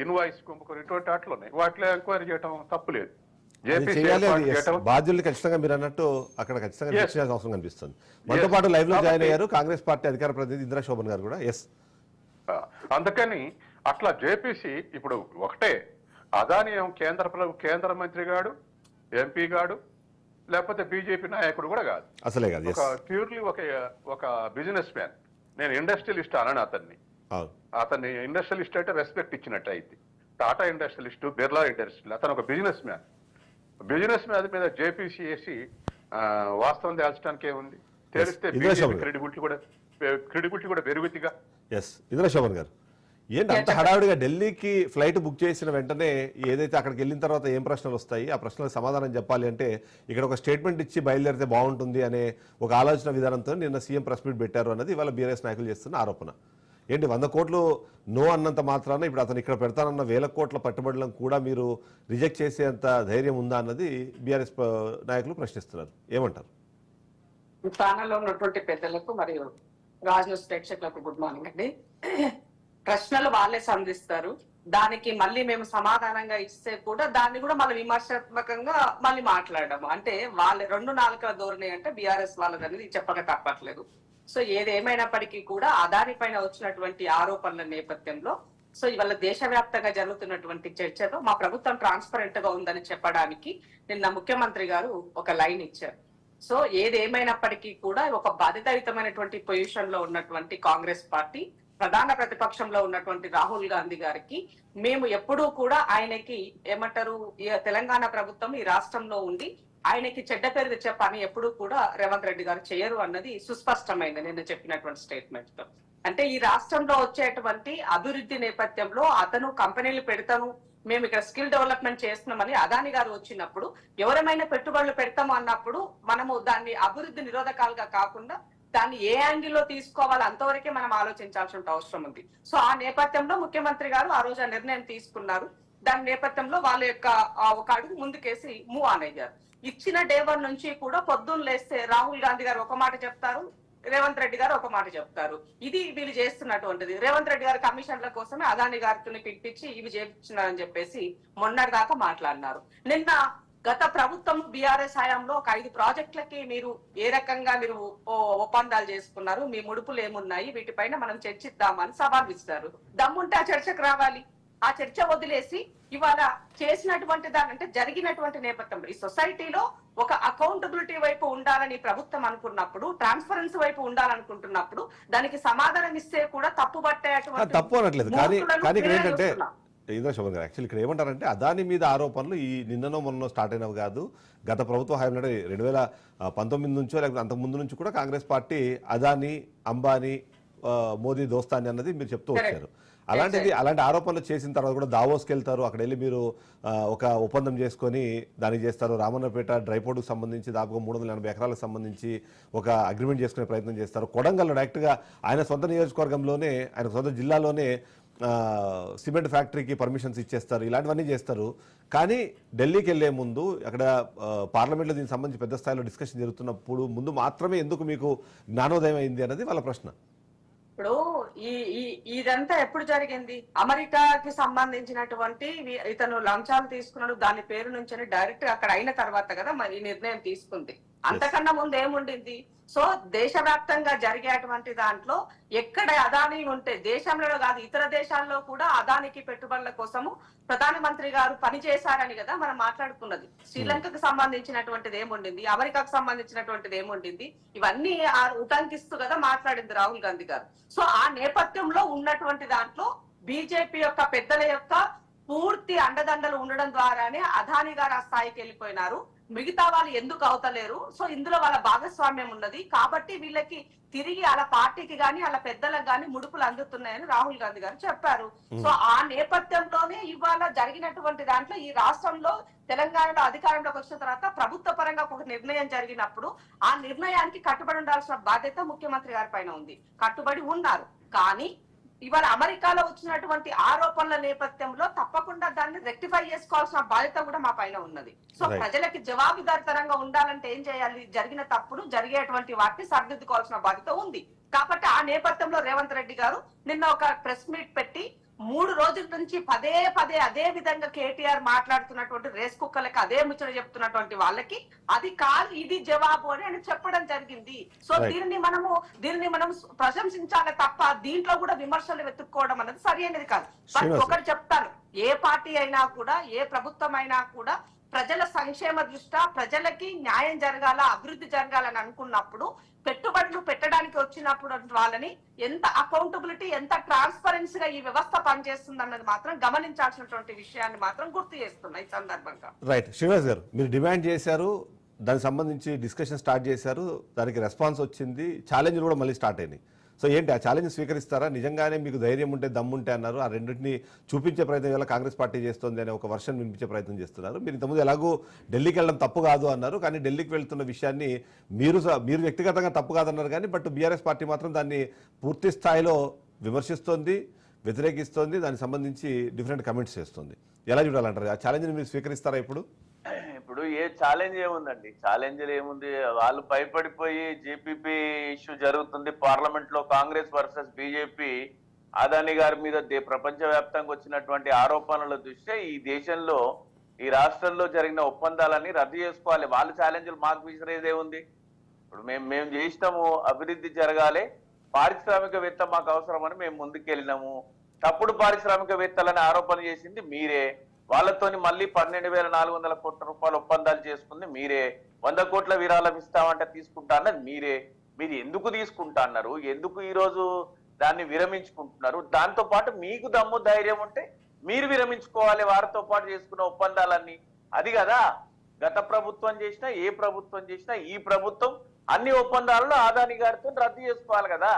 ఇన్వాయిస్ కుంభకోణం, ఇటువంటి వాటిలో ఉన్నాయి, వాటిలో ఎంక్వైరీ చేయటం తప్పులేదు. బాధ్యుల్ని ఖచ్చితంగా మీరు అన్నట్టు అక్కడ ఖచ్చితంగా చేయాల్సిన అవసరం కనిపిస్తుంది. మనతో పాటు లైవ్ లో జాయిన్ అయ్యారు కాంగ్రెస్ పార్టీ అధికార ప్రతినిధి ఇందిరా శోభన్ గారు కూడా. అందుకని అట్లా జేపీసీ ఇప్పుడు ఒకటే, అదాని కేంద్ర మంత్రి గాడు, MP గాడు, లేకపోతే బీజేపీ నాయకుడు కూడా కాదు, అసలే కాదు. ప్యూర్లీ ఒక బిజినెస్ మ్యాన్. నేను ఇండస్ట్రియలిస్ట్ అనను అతన్ని ఇండస్ట్రియలిస్ట్ అంటే రెస్పెక్ట్ ఇచ్చినట్టు అయితే. టాటా ఇండస్ట్రియలిస్ట్, బిర్లా ఇండస్ట్రియల్, అతను ఒక బిజినెస్ మ్యాన్. బిజినెస్ మ్యాన్ మీద జేపీసీ వేసి వాస్తవం తేల్చడానికి ఏముంది? తెలిస్తే క్రెడిబిలిటీ కూడా పెరుగుతుందిగా. ఇందిరా శోభన్ గారు, ఏంటి అంత హడావుడిగా ఢిల్లీకి ఫ్లైట్ బుక్ చేసిన వెంటనే ఏదైతే అక్కడికి వెళ్ళిన తర్వాత ఏం ప్రశ్నలు వస్తాయి, ఆ ప్రశ్నలకు సమాధానం చెప్పాలి అంటే ఇక్కడ ఒక స్టేట్మెంట్ ఇచ్చి బయలుదేరితే బాగుంటుంది అనే ఒక ఆలోచన విధానంతో నిన్న సీఎం ప్రెస్ మీట్ పెట్టారు అన్నది ఇవాళ బీఆర్ఎస్ నాయకులు చేస్తున్న ఆరోపణ. ఏంటి 100 కోట్లు నో అన్నంత మాత్రాన ఇప్పుడు అతను ఇక్కడ పెడతానన్న 1000 కోట్ల పెట్టుబడులను కూడా మీరు రిజెక్ట్ చేసేంత ధైర్యం ఉందా అన్నది బీఆర్ఎస్ నాయకులు ప్రశ్నిస్తున్నారు. ఏమంటారు? స్థానంలో ఉన్నటువంటి పెద్దలకు మరియు రాజు ప్రేక్షకులకు గుడ్ మార్నింగ్ అండి. ప్రశ్నలు వాళ్ళే సంధిస్తారు, దానికి మళ్ళీ మేము సమాధానంగా ఇస్తే కూడా దాన్ని కూడా మళ్ళీ విమర్శాత్మకంగా మళ్ళీ మాట్లాడము. అంటే వాళ్ళ 2 నాలుకల ధోరణి అంటే బీఆర్ఎస్ వాళ్ళది అనేది చెప్పక తప్పట్లేదు. సో ఏదేమైనప్పటికీ కూడా అదాని పైన వచ్చినటువంటి ఆరోపణల నేపథ్యంలో సో ఇవాళ దేశవ్యాప్తంగా జరుగుతున్నటువంటి చర్చలో మా ప్రభుత్వం ట్రాన్స్పరెంట్ గా ఉందని చెప్పడానికి నిన్న ముఖ్యమంత్రి గారు ఒక లైన్ ఇచ్చారు. సో ఏదేమైనప్పటికీ కూడా ఒక బాధితయుతమైనటువంటి పొజిషన్ లో ఉన్నటువంటి కాంగ్రెస్ పార్టీ, ప్రధాన ప్రతిపక్షంలో ఉన్నటువంటి రాహుల్ గాంధీ గారికి మేము ఎప్పుడూ కూడా ఆయనకి ఏమంటారు, తెలంగాణ ప్రభుత్వం ఈ రాష్ట్రంలో ఉండి ఆయనకి చెడ్డ పేరు తెచ్చే పని ఎప్పుడూ కూడా రేవంత్ రెడ్డి గారు చేయరు అన్నది సుస్పష్టమైంది నిన్న చెప్పినటువంటి స్టేట్మెంట్ తో. అంటే ఈ రాష్ట్రంలో వచ్చేటువంటి అభివృద్ధి నేపథ్యంలో అతను కంపెనీలు పెడతాను, మేము ఇక్కడ స్కిల్ డెవలప్మెంట్ చేస్తున్నామని అదాని గారు వచ్చినప్పుడు ఎవరేమైనా పెట్టుబడులు పెడతాము అన్నప్పుడు మనము దాన్ని అభివృద్ధి నిరోధకాలుగా కాకుండా దాన్ని ఏ యాంగిల్లో తీసుకోవాలి అంతవరకే మనం ఆలోచించాల్సిన అవసరం ఉంది. సో ఆ నేపథ్యంలో ముఖ్యమంత్రి గారు ఆ రోజు ఆ నిర్ణయం తీసుకున్నారు. దాని నేపథ్యంలో వాళ్ళ యొక్క ఒక అడుగు ముందుకేసి మూవ్ ఆన్ అయ్యారు. ఇచ్చిన డే 1 నుంచి కూడా పొద్దున్న లేస్తే రాహుల్ గాంధీ గారు ఒక మాట చెప్తారు, రేవంత్ రెడ్డి గారు ఒక మాట చెప్తారు. ఇది వీళ్ళు చేస్తున్నటువంటిది. రేవంత్ రెడ్డి గారు కమిషన్ల కోసమే అదాని గారితో పిలిపించి ఇవి చేస్తున్నారని చెప్పేసి మొన్నటి దాకా మాట్లాడినారు. నిన్న గత ప్రభుత్వం బీఆర్ఎస్ హయాంలో ఒక 5 ప్రాజెక్టులకి మీరు ఏ రకంగా మీరు ఒప్పందాలు చేసుకున్నారు, మీ ముడుపులు ఏమున్నాయి, వీటిపైన మనం చర్చిద్దామని సవాల్ ఇస్తారు. దమ్ముంటే ఆ చర్చకు రావాలి. ఆ చర్చ వదిలేసి ఇవాళ చేసినటువంటి దాని అంటే జరిగినటువంటి నేపథ్యంలో ఈ సొసైటీలో ఒక అకౌంటబిలిటీ వైపు ఉండాలని ప్రభుత్వం అనుకున్నప్పుడు, ట్రాన్స్పరెన్సీ వైపు ఉండాలనుకుంటున్నప్పుడు దానికి సమాధానం ఇస్తే కూడా తప్పు అనట్లేదు. కానీ ఇక్కడ ఏంటంటే ఇంద్ర శోభన్ గారు యాక్చువల్లీ ఇక్కడ ఏమంటారంటే అదాని మీద ఆరోపణలు ఈ నిన్ననో మొన్నో స్టార్ట్ అయినవి కాదు. గత ప్రభుత్వ హయాంలో 2019 నుంచో లేకపోతే అంతకుముందు నుంచి కూడా కాంగ్రెస్ పార్టీ అదాని, అంబానీ, మోదీ దోస్తాని అన్నది మీరు చెప్తూ వచ్చారు. అలాంటి ఆరోపణలు చేసిన తర్వాత కూడా దావోస్కి వెళ్తారు, అక్కడ వెళ్ళి మీరు ఒక ఒప్పందం చేసుకొని దానికి చేస్తారు. రామన్నపేట డ్రైపోర్టుకు సంబంధించి దాదాపుగా 380 ఎకరాలకు సంబంధించి ఒక అగ్రిమెంట్ చేసుకునే ప్రయత్నం చేస్తారు. కొడంగల్లో డైరెక్ట్గా ఆయన సొంత నియోజకవర్గంలోనే, ఆయన సొంత జిల్లాలోనే సిమెంట్ ఫ్యాక్టరీకి పర్మిషన్స్ ఇచ్చేస్తారు. ఇలాంటివన్నీ చేస్తారు. కానీ ఢిల్లీకి వెళ్లే ముందు అక్కడ పార్లమెంట్లో దీనికి సంబంధించి పెద్ద స్థాయిలో డిస్కషన్ జరుగుతున్నప్పుడు ముందు మాత్రమే ఎందుకు మీకు జ్ఞానోదయం అయింది అన్నది వాళ్ళ ప్రశ్న. ఇప్పుడు ఈ ఈ ఇదంతా ఎప్పుడు జరిగింది? అమెరికాకి సంబంధించినటువంటి ఇతను లంచాలు తీసుకున్నాడు దాని పేరు నుంచి డైరెక్ట్ అక్కడ అయిన తర్వాత కదా మరి ఈ నిర్ణయం తీసుకుంది. అంతకన్నా ముందు ఏముండింది? సో దేశవ్యాప్తంగా జరిగేటువంటి దాంట్లో ఎక్కడ అదానీ ఉంటే దేశంలో కాదు ఇతర దేశాల్లో కూడా అదానికి పెట్టుబడుల కోసము ప్రధానమంత్రి గారు పనిచేశారని కదా మనం మాట్లాడుకున్నది. శ్రీలంకకు సంబంధించినటువంటిది ఏముండింది, అమెరికాకు సంబంధించినటువంటిది ఏముండింది, ఇవన్నీ ఉటంకిస్తూ కదా మాట్లాడింది రాహుల్ గాంధీ గారు. సో ఆ నేపథ్యంలో ఉన్నటువంటి దాంట్లో బీజేపీ యొక్క పెద్దల యొక్క పూర్తి అండదండలు ఉండడం ద్వారానే అదానీ గారు ఆ స్థాయికి వెళ్ళిపోయినారు. మిగతా వాళ్ళు ఎందుకు అవుతలేరు? సో ఇందులో వాళ్ళ భాగస్వామ్యం ఉన్నది కాబట్టి వీళ్ళకి తిరిగి వాళ్ళ పార్టీకి గాని వాళ్ళ పెద్దలకు గాని ముడుపులు అందుతున్నాయని రాహుల్ గాంధీ గారు చెప్పారు. సో ఆ నేపథ్యంలోనే ఇవాళ జరిగినటువంటి దాంట్లో ఈ రాష్ట్రంలో తెలంగాణలో అధికారంలోకి వచ్చిన తర్వాత ప్రభుత్వ పరంగా ఒక నిర్ణయం జరిగినప్పుడు ఆ నిర్ణయానికి కట్టుబడి ఉండాల్సిన బాధ్యత ముఖ్యమంత్రి గారి పైన ఉంది. కట్టుబడి ఉన్నారు. కానీ ఇవాళ అమెరికాలో వచ్చినటువంటి ఆరోపణల నేపథ్యంలో తప్పకుండా దాన్ని రెక్టిఫై చేసుకోవాల్సిన బాధ్యత కూడా మా పైన ఉన్నది. సో ప్రజలకి జవాబుదారితరంగా ఉండాలంటే ఏం చేయాలి? జరిగిన తప్పును జరిగేటువంటి వాటిని సరిదిద్దుకోవాల్సిన బాధ్యత ఉంది. కాబట్టి ఆ నేపథ్యంలో రేవంత్ రెడ్డి గారు నిన్న ఒక ప్రెస్ మీట్ పెట్టి 3 రోజుల నుంచి పదే అదే విధంగా కేటీఆర్ మాట్లాడుతున్నటువంటి రేస్ కుక్కలకి అదే ముచ్చట చెప్తున్నటువంటి వాళ్ళకి అది కాదు ఇది జవాబు అని ఆయన చెప్పడం జరిగింది. సో దీనిని మనం ప్రశంసించాలి తప్ప దీంట్లో కూడా విమర్శలు వెతుక్కోవడం అనేది సరి అనేది కాదు. ఒకటి చెప్తాను, ఏ పార్టీ అయినా కూడా ఏ ప్రభుత్వం అయినా కూడా ప్రజల సంక్షేమ దృష్ట్యా ప్రజలకి న్యాయం జరగాల అభివృద్ధి జరగాలని అనుకున్నప్పుడు పెట్టుబడులు పెట్టడానికి వచ్చినప్పుడు వాళ్ళని ఎంత అకౌంటబిలిటీ ఎంత ట్రాన్స్పరెన్సీగా ఈ వ్యవస్థ పనిచేస్తుంది అన్నది మాత్రం గమనించాల్సినటువంటి విషయాన్ని మాత్రం గుర్తు చేస్తున్నా ఈ సందర్భంగా. రైట్ శ్రీనివాస్ గారు, మీరు డిమాండ్ చేశారు, దానికి సంబంధించి డిస్కషన్ స్టార్ట్ చేశారు, దానికి రెస్పాన్స్ వచ్చింది, ఛాలెంజ్లు కూడా మళ్ళీ స్టార్ట్ అయినాయి. సో ఏంటి ఆ ఛాలెంజ్ స్వీకరిస్తారా? నిజంగానే మీకు ధైర్యం ఉంటే దమ్ముంటే అన్నారు, ఆ రెండింటిని చూపించే ప్రయత్నం వల్ల కాంగ్రెస్ పార్టీ చేస్తుంది అనే ఒక వర్షన్ వినిపించే ప్రయత్నం చేస్తున్నారు. మీరు ఇంతకుముందు ఎలాగో ఢిల్లీకి వెళ్ళడం తప్పు కాదు అన్నారు, కానీ ఢిల్లీకి వెళ్తున్న విషయాన్ని మీరు వ్యక్తిగతంగా తప్పు కాదన్నారు, కానీ బట్ బీఆర్ఎస్ పార్టీ మాత్రం దాన్ని పూర్తి స్థాయిలో విమర్శిస్తోంది, వ్యతిరేకిస్తోంది, దానికి సంబంధించి డిఫరెంట్ కమెంట్స్ చేస్తుంది. ఎలా చూడాలంటారు? ఆ ఛాలెంజ్ని మీరు స్వీకరిస్తారా? ఇప్పుడు ఏ ఛాలెంజ్ ఏముందండి? ఛాలెంజ్ ఏముంది? వాళ్ళు భయపడిపోయి జీపీపీ ఇష్యూ జరుగుతుంది పార్లమెంట్ లో, కాంగ్రెస్ వర్సెస్ బీజేపీ, అదానీ గారి మీద ప్రపంచ వ్యాప్తంగా వచ్చినటువంటి ఆరోపణల దృష్ట్యా ఈ దేశంలో ఈ రాష్ట్రంలో జరిగిన ఒప్పందాలన్నీ రద్దు చేసుకోవాలి. వాళ్ళు ఛాలెంజ్లు మాకు విసిరేదే ఉంది. ఇప్పుడు మేము చేసినాము, అభివృద్ధి జరగాలి, పారిశ్రామికవేత్త మాకు అవసరమని మేము ముందుకెళ్ళినాము. తప్పుడు పారిశ్రామికవేత్తలని ఆరోపణ చేసింది మీరే. వాళ్ళతోని మళ్ళీ 12,400 కోట్ల రూపాయల ఒప్పందాలు చేసుకుంది మీరే. 100 కోట్ల విరాళం ఇస్తామంటే తీసుకుంటా అన్నది మీరే. మీరు ఎందుకు తీసుకుంటా అన్నారు? ఎందుకు ఈ రోజు దాన్ని విరమించుకుంటున్నారు? దాంతో పాటు మీకు దమ్ము ధైర్యం ఉంటే మీరు విరమించుకోవాలి వారితో పాటు చేసుకున్న ఒప్పందాలన్నీ. అది కదా గత ప్రభుత్వం చేసినా ఏ ప్రభుత్వం చేసినా ఈ ప్రభుత్వం అన్ని ఒప్పందాలను అదానీ గారితో రద్దు చేసుకోవాలి కదా.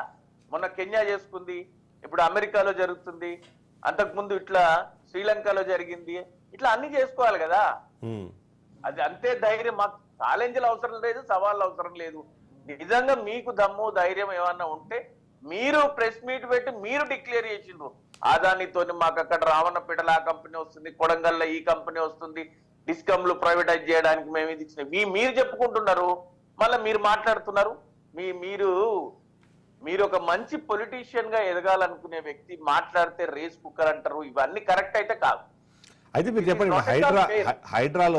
మొన్న కెన్యా చేసుకుంది, ఇప్పుడు అమెరికాలో జరుగుతుంది, అంతకుముందు ఇట్లా శ్రీలంకలో జరిగింది, ఇట్లా అన్ని చేసుకోవాలి కదా. అది అంతే ధైర్యం. మాకు ఛాలెంజ్లు అవసరం లేదు, సవాళ్ళు అవసరం లేదు. నిజంగా మీకు దమ్ము ధైర్యం ఏమన్నా ఉంటే మీరు ప్రెస్ మీట్ పెట్టి మీరు డిక్లేర్ చేసిండ్రు, అదానితో మాకు అక్కడ రావణపేటలో ఆ కంపెనీ వస్తుంది, కొడంగల్లో ఈ కంపెనీ వస్తుంది, డిస్కమ్లు ప్రైవేటైజ్ చేయడానికి మేము ఇది ఇచ్చినాం, మీరు చెప్పుకుంటున్నారు, మళ్ళీ మీరు మాట్లాడుతున్నారు. మీరు ఒక మంచి పొలిటీషియన్ గా ఎదగాలనుకునే వ్యక్తి మాట్లాడితే రేస్ కుక్కర్ అంటారు. ఇవన్నీ కరెక్ట్ అయితే కాదు. అయితే మీరు చెప్పండి, హైడ్రాలో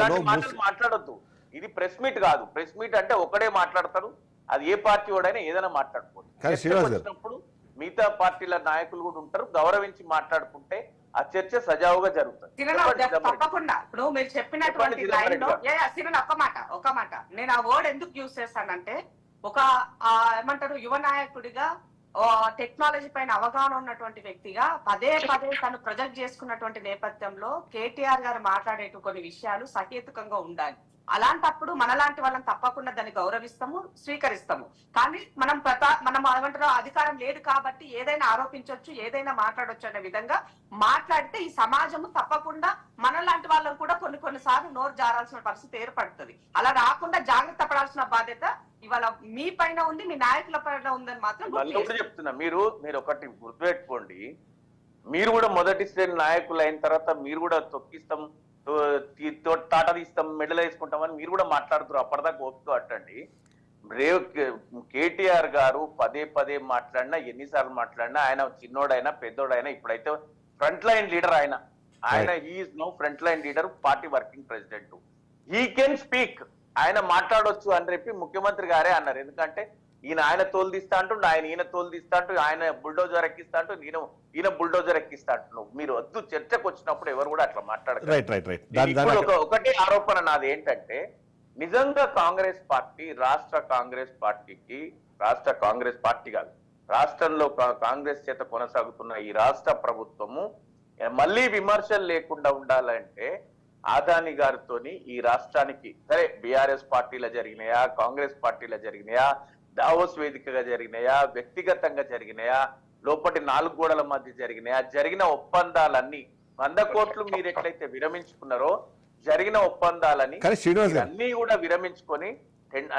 మాట్లాడొద్దు. ఇది ప్రెస్ మీట్ కాదు. ప్రెస్ మీట్ అంటే ఒకడే మాట్లాడతారు, అది ఏ పార్టీ వాడైనా ఏదైనా మాట్లాడుకోవచ్చు. మిగతా పార్టీల నాయకులు కూడా ఉంటారు, గౌరవించి మాట్లాడుకుంటే ఆ చర్చ సజావుగా జరుగుతుంది. తప్పకుండా. ఇప్పుడు మీరు చెప్పినటువంటి లైన్ లో ఒక మాట నేను ఆ వర్డ్ ఎందుకు యూజ్ చేస్తానంటే, ఒక ఏమంటారు యువ నాయకుడిగా టెక్నాలజీ పైన అవగాహన ఉన్నటువంటి వ్యక్తిగా పదే తను ప్రొజెక్ట్ చేసుకున్నటువంటి నేపథ్యంలో కేటీఆర్ గారు మాట్లాడే కొన్ని విషయాలు సహేతుకంగా ఉండాలి. అలాంటప్పుడు మనలాంటి వాళ్ళని తప్పకుండా దాన్ని గౌరవిస్తాము, స్వీకరిస్తాము. కానీ మనం ఏమంటారో అధికారం లేదు కాబట్టి ఏదైనా ఆరోపించవచ్చు, ఏదైనా మాట్లాడొచ్చు అనే విధంగా మాట్లాడితే ఈ సమాజము తప్పకుండా మనలాంటి వాళ్ళని కూడా కొన్నిసార్లు నోరు జారాల్సిన పరిస్థితి ఏర్పడుతుంది. అలా రాకుండా జాగ్రత్త పడాల్సిన బాధ్యత ఇవాళ మీ పైన ఉంది, మీ నాయకుల పైన ఉందని మాత్రం చెప్తున్నా. మీరు ఒకటి గుర్తుపెట్టుకోండి, మీరు కూడా మొదటి శ్రేణి నాయకులు అయిన తర్వాత మీరు కూడా తొక్కిస్తాం, తాట తీస్తాం, మెడలు వేసుకుంటామని మీరు కూడా మాట్లాడుతున్నారు. అప్పటిదాకా ఓపిక అట్టండి. కేటీఆర్ గారు పదే పదే మాట్లాడినా, ఎన్నిసార్లు మాట్లాడినా, ఆయన చిన్నోడైనా పెద్దోడైనా ఇప్పుడైతే ఫ్రంట్ లైన్ లీడర్ ఆయన he is no front line leader, party working president. He can speak, ఆయన మాట్లాడొచ్చు అని చెప్పి ముఖ్యమంత్రి గారే అన్నారు. ఎందుకంటే ఆయన తోలు తీస్తా అంటూ, ఈయన తోలు తీస్తా అంటూ, ఆయన బుల్డోజర్ ఎక్కిస్తా అంటూ, ఈయన బుల్డోజర్ ఎక్కిస్తా అంటున్నావు. మీరు వద్దు, చర్చకు వచ్చినప్పుడు ఎవరు కూడా అట్లా మాట్లాడతారు. ఒకటే ఆరోపణ నాది ఏంటంటే, నిజంగా కాంగ్రెస్ పార్టీ, రాష్ట్ర కాంగ్రెస్ పార్టీ కాదు, రాష్ట్రంలో కాంగ్రెస్ చేత కొనసాగుతున్న ఈ రాష్ట్ర ప్రభుత్వము మళ్ళీ విమర్శలు లేకుండా ఉండాలంటే ఆదాని గారితోని ఈ రాష్ట్రానికి, సరే బీఆర్ఎస్ పార్టీలో జరిగినాయా, కాంగ్రెస్ పార్టీలో జరిగినాయా, దావోస్ వేదికగా జరిగినాయా, వ్యక్తిగతంగా జరిగినాయా, లోపటి 4 గోడల మధ్య జరిగినాయా, జరిగిన ఒప్పందాలన్నీ 100 కోట్లు మీరు ఎట్లయితే విరమించుకున్నారో, జరిగిన ఒప్పందాలని అన్ని కూడా విరమించుకొని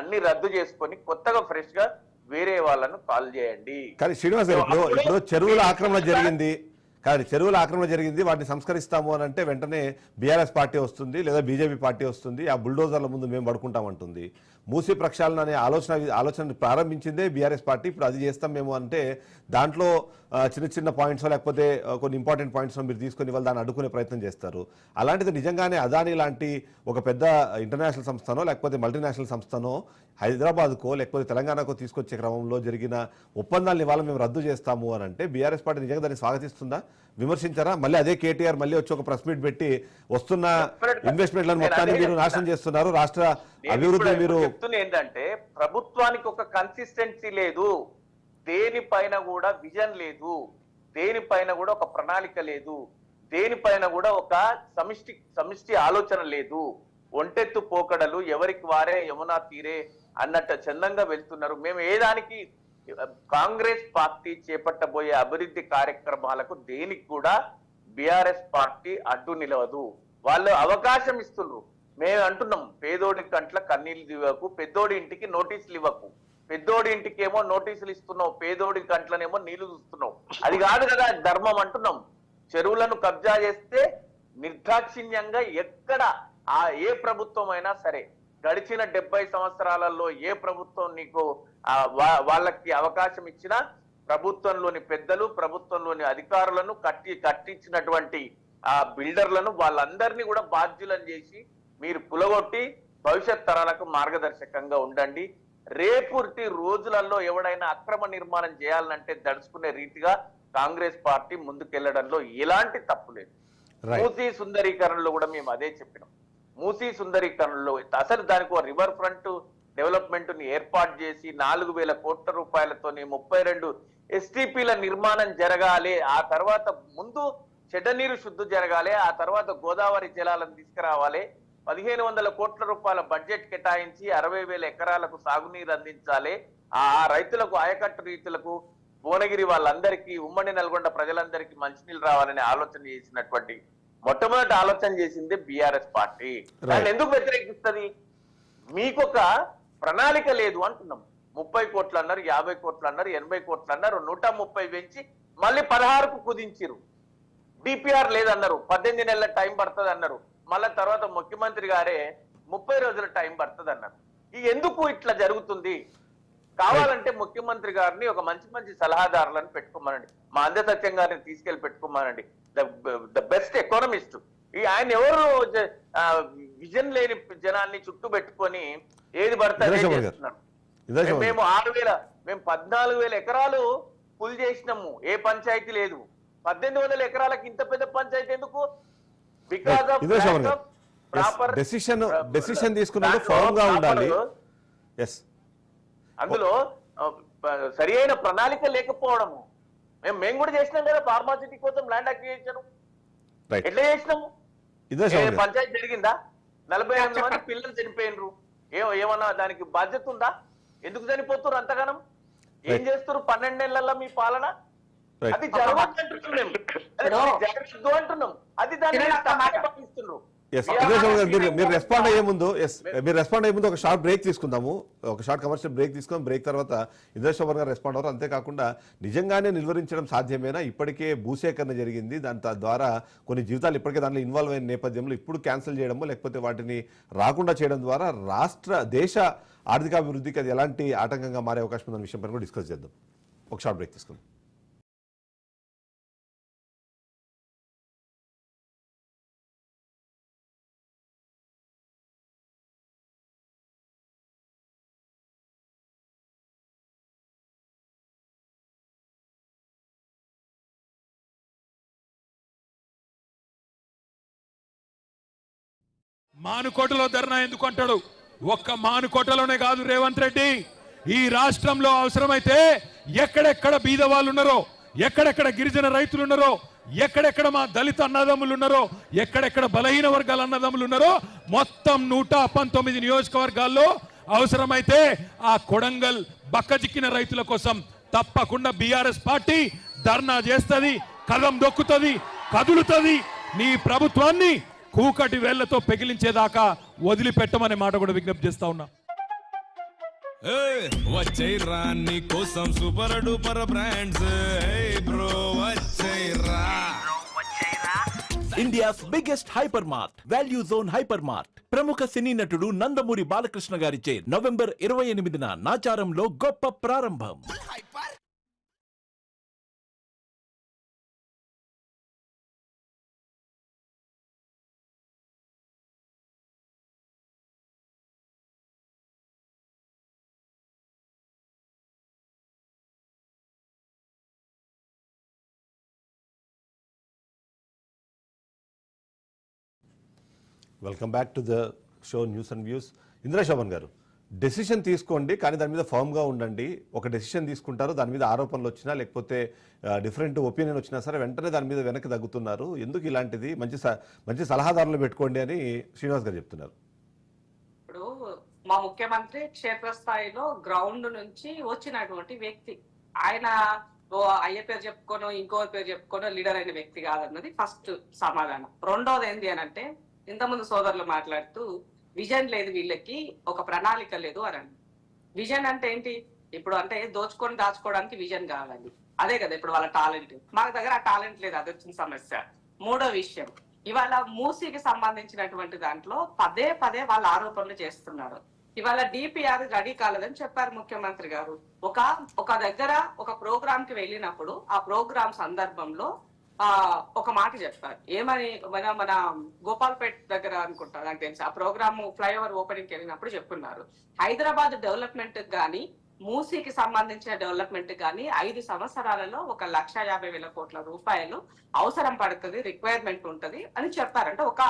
అన్ని రద్దు చేసుకొని కొత్తగా ఫ్రెష్ గా వేరే వాళ్ళను కాల్ చేయండి. కానీ శ్రీనివాస్ గారు, ఇప్పుడు చెరువుల ఆక్రమణ జరిగింది, వాటిని సంస్కరిస్తాము అని అంటే వెంటనే బీఆర్ఎస్ పార్టీ వస్తుంది, లేదా బీజేపీ పార్టీ వస్తుంది, ఆ బుల్డోజర్ల ముందు మేము పడుకుంటామంటుంది. మూసి ప్రక్షాళన అనే ఆలోచన ప్రారంభించిందే బీఆర్ఎస్ పార్టీ. ఇప్పుడు అది చేస్తాం మేము అంటే దాంట్లో చిన్న చిన్న పాయింట్స్ లేకపోతే కొన్ని ఇంపార్టెంట్ పాయింట్స్ మీరు తీసుకొని వాళ్ళు దాన్ని అడ్డుకునే ప్రయత్నం చేస్తారు. అలాంటిది నిజంగానే అదానీ లాంటి ఒక పెద్ద ఇంటర్నేషనల్ సంస్థనో లేకపోతే మల్టీనేషనల్ సంస్థనో హైదరాబాద్కో లేకపోతే తెలంగాణకో తీసుకొచ్చే క్రమంలో జరిగిన ఒప్పందాలను ఇవాళ మేము రద్దు చేస్తాము అని అంటే బీఆర్ఎస్ పార్టీ నిజంగా దాన్ని స్వాగతిస్తుందా, విమర్శించారా? మళ్ళీ అదే కేటీఆర్ మళ్ళీ వచ్చి ఒక ప్రెస్ మీట్ పెట్టి వస్తున్న ఇన్వెస్ట్మెంట్లను మొత్తాన్ని మీరు నాశనం చేస్తున్నారు, రాష్ట్ర అభివృద్ధి మీరు చెప్తున్నా ఏంటంటే, ప్రభుత్వానికి ఒక కన్సిస్టెన్సీ లేదు, దేనిపైన కూడా విజన్ లేదు, దేనిపైన కూడా ఒక ప్రణాళిక లేదు, దేనిపైన కూడా ఒక సమిష్టి ఆలోచన లేదు. ఒంటెత్తు పోకడలు, ఎవరికి వారే యమునా తీరే అన్నట్టు చందంగా వెళ్తున్నారు. మేము ఏదానికి కాంగ్రెస్ పార్టీ చేపట్టబోయే అభివృద్ధి కార్యక్రమాలకు దేనికి కూడా బీఆర్ఎస్ పార్టీ అడ్డు నిలవదు. వాళ్ళు అవకాశం ఇస్తున్నారు. మేము అంటున్నాం, పేదోడి కంట్ల కన్నీళ్ళు ఇవ్వకు, పెద్దోడి ఇంటికి నోటీసులు ఇవ్వకు. పెద్దోడి ఇంటికి ఏమో నోటీసులు ఇస్తున్నావు, పేదోడి కంట్లనేమో నీళ్లు చూస్తున్నావు. అది కాదు కదా ధర్మం అంటున్నాం. చెరువులను కబ్జా చేస్తే నిర్దాక్షిణ్యంగా ఎక్కడ ఏ ప్రభుత్వం అయినా సరే, గడిచిన 70 సంవత్సరాలలో ఏ ప్రభుత్వం నీకు వాళ్ళకి అవకాశం ఇచ్చినా ప్రభుత్వంలోని పెద్దలు, ప్రభుత్వంలోని అధికారులను కట్టించినటువంటి ఆ బిల్డర్లను వాళ్ళందరినీ కూడా బాధ్యులను చేసి మీరు కులగొట్టి భవిష్యత్ తరాలకు మార్గదర్శకంగా ఉండండి. రేపటి రోజులలో ఎవడైనా అక్రమ నిర్మాణం చేయాలంటే దడుచుకునే రీతిగా కాంగ్రెస్ పార్టీ ముందుకెళ్లడంలో ఎలాంటి తప్పు లేదు. మూసీ సుందరీకరణలో కూడా మేము అదే చెప్పినాం. మూసీ సుందరీకరణలో అసలు దానికి ఒక రివర్ ఫ్రంట్ డెవలప్మెంట్ ని ఏర్పాటు చేసి 4,000 కోట్ల రూపాయలతోని 32 STPల నిర్మాణం జరగాలి. ఆ తర్వాత ముందు చెడ్డనీరు శుద్ధి జరగాలి, ఆ తర్వాత గోదావరి జలాలను తీసుకురావాలి. 1,500 కోట్ల రూపాయల బడ్జెట్ కేటాయించి 60,000 ఎకరాలకు సాగునీరు అందించాలి. ఆ రైతులకు, ఆయకట్టు రీతులకు, భువనగిరి వాళ్ళందరికీ, ఉమ్మడి నల్గొండ ప్రజలందరికీ మంచినీళ్ళు రావాలని ఆలోచన చేసినటువంటి మొట్టమొదటి ఆలోచన చేసింది బీఆర్ఎస్ పార్టీ. దాన్ని ఎందుకు వ్యతిరేకిస్తుంది? మీకొక ప్రణాళిక లేదు అంటున్నాం. 30 కోట్లు అన్నారు, 50 కోట్లు అన్నారు, 80 కోట్లు అన్నారు, 130 పెంచి మళ్ళీ 16కు కుదించిరు. డిపిఆర్ లేదన్నారు, 18 నెలల టైం పడుతుంది అన్నారు. మళ్ళా తర్వాత ముఖ్యమంత్రి గారే 30 రోజుల టైం పడుతుంది అన్నారు. ఎందుకు ఇట్లా జరుగుతుంది? కావాలంటే ముఖ్యమంత్రి గారిని ఒక మంచి సలహాదారులను పెట్టుకోమనండి. మా అంద సత్యం గారిని తీసుకెళ్లి పెట్టుకోమనండి. The best economist. ఆయన ఎవరు విజన్ లేని జనాన్ని చుట్టూ పెట్టుకొని ఏది పడతానే చేస్తున్నాడు. మేము 14,000 ఎకరాలు పుల్ చేసినాము, ఏ పంచాయతీ లేదు. 1800 ఎకరాలకు ఇంత పెద్ద పంచాయతీ ఎందుకు? బికాస్ ఆఫ్ ప్రాపర్ డెసిషన్ తీసుకున్నప్పుడు ఫర్మ్ గా ఉండాలి. అందులో సరి అయిన ప్రణాళిక లేకపోవడము. మేము కూడా చేసినాం కదా ఫార్మాసిటీ కోసం ల్యాండ్ అక్విజిషన్. ఎట్లా చేసినాము? పంచాయతీ జరిగిందా? 48 మంది పిల్లలు చనిపోయినరు. ఏమన్నా దానికి బాధ్యత ఉందా? ఎందుకు చనిపోతున్నారు అంతగానం? ఏం చేస్తారు 12 నెలల్లో మీ పాలన? అది జరగద్దు అంటున్నాం. అది దాన్ని భావిస్తున్నారు. మీరు రెస్పాండ్ అయ్యే ముందు ఒక షార్ట్ బ్రేక్ తీసుకుందాము, ఒక షార్ట్ కమర్షియల్ బ్రేక్ తీసుకుందాం. బ్రేక్ తర్వాత ఇంద్రశోభన్ గారు రెస్పాండ్ అవ్వరు. అంతేకాకుండా నిజంగానే నిలువరించడం సాధ్యమేనా? ఇప్పటికే భూసేకరణ జరిగింది, దాని ద్వారా కొన్ని జీవితాలు ఇప్పటికే దాంట్లో ఇన్వాల్వ్ అయిన నేపథ్యంలో ఇప్పుడు క్యాన్సిల్ చేయడము లేకపోతే వాటిని రాకుండా చేయడం ద్వారా దేశ ఆర్థికాభివృద్ధికి అది ఎలాంటి ఆటంకంగా మారే అవకాశం ఉందన్న విషయం పైన కూడా డిస్కస్ చేద్దాం. ఒక షార్ట్ బ్రేక్ తీసుకుందాం. మానుకోటలో ధర్నా ఎందుకు అంటాడు? ఒక్క మానుకోటలోనే కాదు రేవంత్ రెడ్డి, ఈ రాష్ట్రంలో అవసరమైతే ఎక్కడెక్కడ బీద వాళ్ళు ఉన్నారో, ఎక్కడెక్కడ గిరిజన రైతులు ఉన్నారో, ఎక్కడెక్కడ మా దళిత అన్నదమ్ములు ఉన్నారో, ఎక్కడెక్కడ బలహీన వర్గాల అన్నదమ్ములు ఉన్నారో మొత్తం 119 నియోజకవర్గాల్లో అవసరమైతే ఆ కొడంగల్ బక్కజిక్కిన రైతుల కోసం తప్పకుండా బీఆర్ఎస్ పార్టీ ధర్నా చేస్తుంది, కదం దొక్కుతుంది, కదులుతుంది. నీ ప్రభుత్వాన్ని కూకటి వేళ్లతో పెగిలించేదాకా వదిలిపెట్టమనే మాట కూడా విజ్ఞప్తి చేస్తా ఉన్నా. వచ్చేరా నీ కోసం సూపర్ డూపర్ బ్రాండ్స్ బ్రో వచ్చేరా. India's biggest hyper mart, Value Zone hyper mart. ప్రముఖ సినీ నటుడు నందమూరి బాలకృష్ణ గారిచే నవంబర్ 28న నాచారంలో గొప్ప ప్రారంభం. Welcome back to the show news and views. Indira Shobhan garu, decision తీసుకోండి కానీ దాని మీద ఫర్మ్గా ఉండండి. ఒక డెసిషన్ తీసుకుంటారు, దాని మీద ఆరోపణలు వచ్చినా లేకపోతే డిఫరెంట్ ఒపీనియన్ వచ్చినా సరే వెంటనే దాని మీద వెనక్కి తగ్గుతున్నారు. ఎందుకు ఇలాంటిది? మంచి సలహాదారులు పెట్టుకోండి అని శ్రీనివాస్ గారు చెప్తున్నారు. ఇప్పుడు మా ముఖ్యమంత్రి క్షేత్రస్థాయిలో గ్రౌండ్ నుంచి వచ్చినటువంటి వ్యక్తి. ఆయన అయ్య పేరు చెప్పుకోనో ఇంకో పేరు చెప్పుకోనో లీడర్ అయిన వ్యక్తి కాదన్నది ఫస్ట్ సమాధానం. రెండోది ఏంటి అని అంటే, ఇంతకుముందు సోదరులు మాట్లాడుతూ విజన్ లేదు, వీళ్ళకి ఒక ప్రణాళిక లేదు అని. విజన్ అంటే ఏంటి? ఇప్పుడు అంటే దోచుకొని దాచుకోవడానికి విజన్ కావాలి, అదే కదా ఇప్పుడు వాళ్ళ టాలెంట్. మా దగ్గర ఆ టాలెంట్ లేదు, అది వచ్చిన సమస్య. మూడో విషయం, ఇవాళ మూసీకి సంబంధించినటువంటి దాంట్లో పదే వాళ్ళ ఆరోపణలు చేస్తున్నారు. ఇవాళ డిపిఆర్ రెడీ కాలేదని చెప్పారు ముఖ్యమంత్రి గారు. ఒక దగ్గర ఒక ప్రోగ్రామ్ కి వెళ్ళినప్పుడు ఆ ప్రోగ్రామ్ సందర్భంలో ఒక మాట చెప్పారు. ఏమని? మన గోపాల్పేట్ దగ్గర అనుకుంటా, నాకు తెలిసి ఆ ప్రోగ్రామ్ ఫ్లైఓవర్ ఓపెనింగ్ వెళ్ళినప్పుడు చెప్పున్నారు, హైదరాబాద్ డెవలప్మెంట్ గానీ మూసీకి సంబంధించిన డెవలప్మెంట్ గానీ 5 సంవత్సరాలలో 1,50,000 కోట్ల రూపాయలు అవసరం పడుతుంది, రిక్వైర్మెంట్ ఉంటది అని చెప్పారంటే ఒక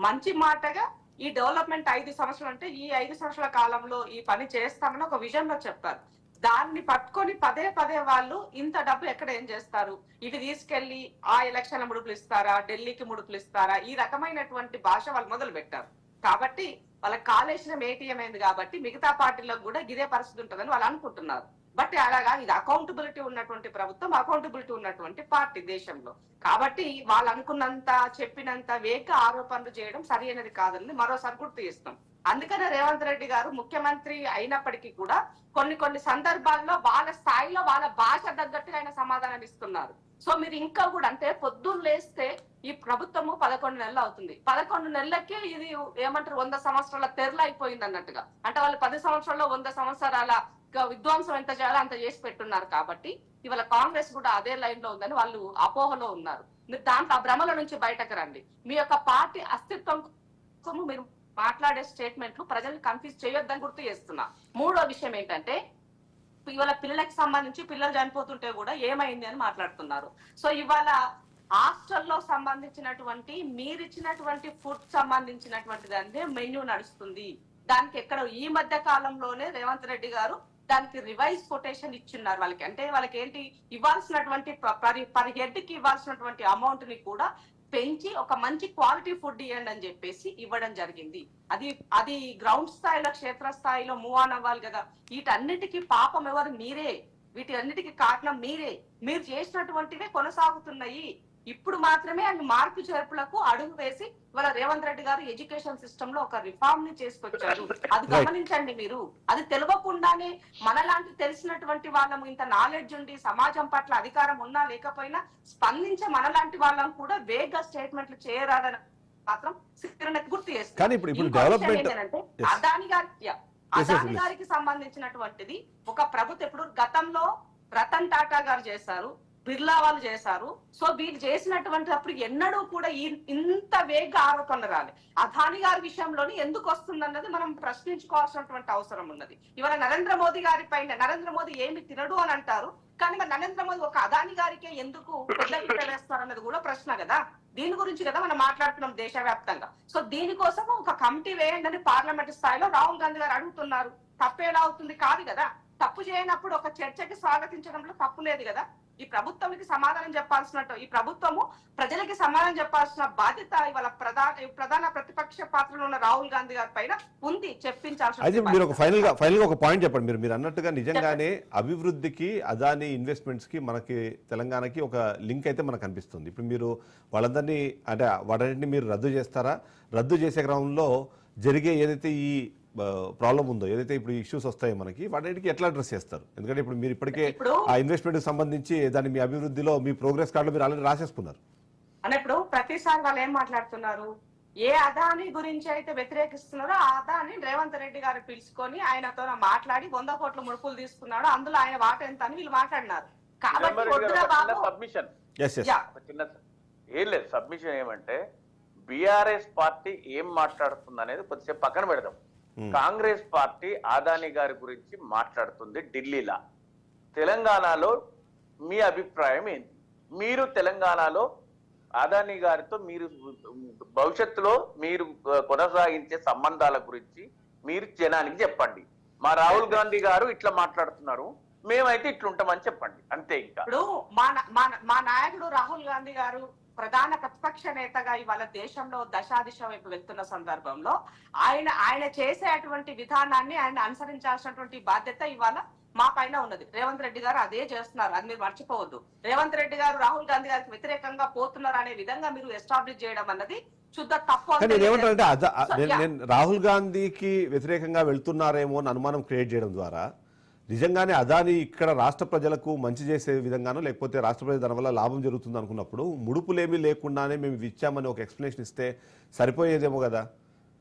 మంచి మాటగా ఈ డెవలప్మెంట్ 5 సంవత్సరాలు అంటే ఈ 5 సంవత్సరాల కాలంలో ఈ పని చేస్తామని ఒక విజన్ లో చెప్పారు. దాన్ని పట్టుకొని పదే వాళ్ళు ఇంత డబ్బు ఎక్కడ ఏం చేస్తారు? ఇవి తీసుకెళ్లి ఆ ఎలక్షన్ ముడుపులు ఇస్తారా, ఢిల్లీకి ముడుపులు ఇస్తారా, ఈ రకమైనటువంటి భాష వాళ్ళు మొదలు పెట్టారు. కాబట్టి వాళ్ళకి కాళేశ్వరం ఏటీఎం అయింది కాబట్టి మిగతా పార్టీలకు కూడా ఇదే పరిస్థితి ఉంటుందని వాళ్ళు అనుకుంటున్నారు. బట్ అలాగా ఇది అకౌంటబిలిటీ ఉన్నటువంటి ప్రభుత్వం, అకౌంటబిలిటీ ఉన్నటువంటి పార్టీ దేశంలో. కాబట్టి వాళ్ళు అనుకున్నంత చెప్పినంత వేగ ఆరోపణలు చేయడం సరి అయినది కాదని మరోసారి గుర్తు చేస్తాం. అందుకనే రేవంత్ రెడ్డి గారు ముఖ్యమంత్రి అయినప్పటికీ కూడా కొన్ని సందర్భాల్లో వాళ్ళ స్థాయిలో వాళ్ళ భాష తగ్గట్టుగా ఆయన సమాధానం ఇస్తున్నారు. సో మీరు ఇంకా కూడా అంటే పొద్దున్న లేస్తే ఈ ప్రభుత్వము 11 నెలలు అవుతుంది, 11 నెలలకే ఇది ఏమంటారు 100 సంవత్సరాల తెరలు అయిపోయింది అన్నట్టుగా. అంటే వాళ్ళు 10 సంవత్సరాల్లో 100 సంవత్సరాల విధ్వంసం ఎంత చేయాలో అంత చేసి పెట్టున్నారు. కాబట్టి ఇవాళ కాంగ్రెస్ కూడా అదే లైన్ లో ఉందని వాళ్ళు అపోహలో ఉన్నారు. మీరు దాంట్లో ఆ భ్రమల నుంచి బయటకు రండి. మీ యొక్క పార్టీ అస్తిత్వం కోసం మీరు మాట్లాడే స్టేట్మెంట్లు ప్రజల్ని కన్ఫ్యూజ్ చేయొద్దని గుర్తు చేస్తున్నా. మూడో విషయం ఏంటంటే, ఇవాళ పిల్లలకి సంబంధించి పిల్లలు చనిపోతుంటే కూడా ఏమైంది అని మాట్లాడుతున్నారు. సో ఇవాళ హాస్టల్లో సంబంధించినటువంటి మీరిచ్చినటువంటి ఫుడ్ సంబంధించినటువంటి దాన్ని మెన్యూ నడుస్తుంది. దానికి ఎక్కడ ఈ మధ్య కాలంలోనే రేవంత్ రెడ్డి గారు దానికి రివైజ్ కొటేషన్ ఇచ్చిన్నారు వాళ్ళకి. అంటే వాళ్ళకి ఏంటి ఇవ్వాల్సినటువంటి పర్ హెడ్ కి ఇవ్వాల్సినటువంటి అమౌంట్ ని కూడా పెంచి ఒక మంచి క్వాలిటీ ఫుడ్ ఇవ్వండి అని చెప్పేసి ఇవ్వడం జరిగింది. అది గ్రౌండ్ స్థాయిలో క్షేత్ర స్థాయిలో మూవ్ ఆన్ అవ్వాలి కదా. వీటన్నిటికీ పాపం ఎవరు? మీరే. వీటి అన్నిటికీ కారణం మీరే. మీరు చేసినటువంటివే కొనసాగుతున్నాయి. ఇప్పుడు మాత్రమే అవి మార్పు చేర్పులకు అడుగు వేసి ఇవాళ రేవంత్ రెడ్డి గారు ఎడ్యుకేషన్ సిస్టమ్ లో ఒక రిఫార్మ్ ని చేసుకొచ్చారు. అది గమనించండి మీరు. అది తెలియకుండానే మనలాంటి తెలిసినటువంటి వాళ్ళము ఇంత నాలెడ్జ్ ఉండి సమాజం పట్ల అధికారం ఉన్నా లేకపోయినా స్పందించే మనలాంటి వాళ్ళం కూడా వేగ స్టేట్మెంట్లు చేయరాదని మాత్రం గుర్తు చేస్తారు. కానీ ఇప్పుడు డెవలప్మెంట్ అదాని గారికి సంబంధించినటువంటిది ఒక ప్రభుత్వం ఇప్పుడు గతంలో రతన్ టాటా గారు చేశారు, బిర్లా వాళ్ళు చేశారు. సో వీళ్ళు చేసినటువంటి అప్పుడు ఎన్నడూ కూడా ఇంత వేగ ఆరోపణలు రాలేదు. అదాని గారి విషయంలోని ఎందుకు వస్తుంది అన్నది మనం ప్రశ్నించుకోవాల్సినటువంటి అవసరం ఉన్నది. ఇవాళ నరేంద్ర మోదీ గారి పైన నరేంద్ర మోదీ ఏమి తినడు అని అంటారు, కానీ మరి నరేంద్ర మోదీ ఒక అదాని గారికే ఎందుకు పెద్ద వేస్తారన్నది కూడా ప్రశ్న కదా. దీని గురించి కదా మనం మాట్లాడుతున్నాం దేశవ్యాప్తంగా. సో దీనికోసం ఒక కమిటీ వేయండి అని పార్లమెంట్ స్థాయిలో రాహుల్ గాంధీ గారు అడుగుతున్నారు. తప్పేలా అవుతుంది? కాదు కదా. తప్పు చేయనప్పుడు ఒక చర్చకి స్వాగతించడంలో తప్పు లేదు కదా. ఈ ప్రభుత్వానికి సమాధానం చెప్పాల్సినట్టు ఈ ప్రభుత్వము ప్రజలకి సమాధానం చెప్పాల్సిన బాధ్యత ఇవాళ ప్రధాన ప్రతిపక్ష పాత్రలో ఉన్న రాహుల్ గాంధీ గారి పైన ఉంది, చెప్పించాల్సిన. అయితే మీరు ఒక ఫైనల్ గా ఒక పాయింట్ చెప్పండి. మీరు అన్నట్టుగా నిజంగానే అభివృద్ధికి అదాని ఇన్వెస్ట్మెంట్స్ కి మనకి తెలంగాణకి ఒక లింక్ అయితే మనకు అనిపిస్తుంది. ఇప్పుడు మీరు వాళ్ళందరినీ అంటే వాటన్నింటినీ మీరు రద్దు చేస్తారా? రద్దు చేసే క్రమంలో జరిగే ఏదైతే ఈ ప్రాబ్లం ఉందో, ఏదైతే ఇప్పుడు ఇష్యూస్ వస్తాయో మనకి, వాటికి ఎట్లా అడ్రస్ చేస్తారు? ఎందుకంటే ఇప్పుడు మీరు ఇప్పటికే ఆ ఇన్వెస్ట్మెంట్ కి సంబంధించి దాన్ని మీ అభివృద్ధిలో మీ ప్రోగ్రెస్ కార్డులో మీరు ఆల్రెడీ రాసేసుకున్నారు అని. ఇప్పుడు ప్రతిసారి వాళ్ళు ఏం మాట్లాడుతున్నారు? ఏ అదాని గురించి అయితే వ్యతిరేకిస్తున్నారో ఆ అదాని రేవంత్ రెడ్డి గారు పిలుచుకొని ఆయనతో మాట్లాడి 100 కోట్ల ముడుపులు తీసుకున్నాడు, అందులో ఆయన వాట ఎంత అని వీళ్ళు మాట్లాడినారు. కాబట్టి సబ్మిషన్ ఏం లేదు. సబ్మిషన్ ఏమంటే బిఆర్ఎస్ పార్టీ ఏం మాట్లాడుతుంది అనేది కొద్దిసేపు పక్కన పెడదాం. కాంగ్రెస్ పార్టీ అదాని గారి గురించి మాట్లాడుతుంది ఢిల్లీలో. తెలంగాణలో మీ అభిప్రాయం ఏంటి? మీరు తెలంగాణలో అదాని గారితో మీరు భవిష్యత్తులో మీరు కొనసాగించే సంబంధాల గురించి మీరు జనానికి చెప్పండి. మా రాహుల్ గాంధీ గారు ఇట్లా మాట్లాడుతున్నారు, మేమైతే ఇట్లుంటామని చెప్పండి, అంతే. ఇంకా ఇప్పుడు మా నాయకుడు రాహుల్ గాంధీ గారు ప్రధాన ప్రతిపక్ష నేతగా ఇవాళ దేశంలో దశాదిశ వైపు వెళ్తున్న సందర్భంలో ఆయన చేసేటువంటి విధానాన్ని ఆయన అనుసరించాల్సినటువంటి బాధ్యత ఇవాళ మా పైన ఉన్నది. రేవంత్ రెడ్డి గారు అదే చేస్తున్నారు, అది మీరు మర్చిపోవద్దు. రేవంత్ రెడ్డి గారు రాహుల్ గాంధీ గారికి వ్యతిరేకంగా పోతున్నారు అనే విధంగా మీరు ఎస్టాబ్లిష్ చేయడం అన్నది శుద్ధ తప్పు. నేను రాహుల్ గాంధీకి వ్యతిరేకంగా వెళ్తున్నారేమో అని అనుమానం క్రియేట్ చేయడం ద్వారా నిజంగానే అదాని ఇక్కడ రాష్ట్ర ప్రజలకు మంచి చేసే విధంగానో లేకపోతే రాష్ట్ర ప్రజల దాని వల్ల లాభం జరుగుతుంది అనుకున్నప్పుడు ముడుపులేమీ లేకుండానే మేము ఇచ్చామని ఒక ఎక్స్ప్లెనేషన్ ఇస్తే సరిపోయేదేమో కదా.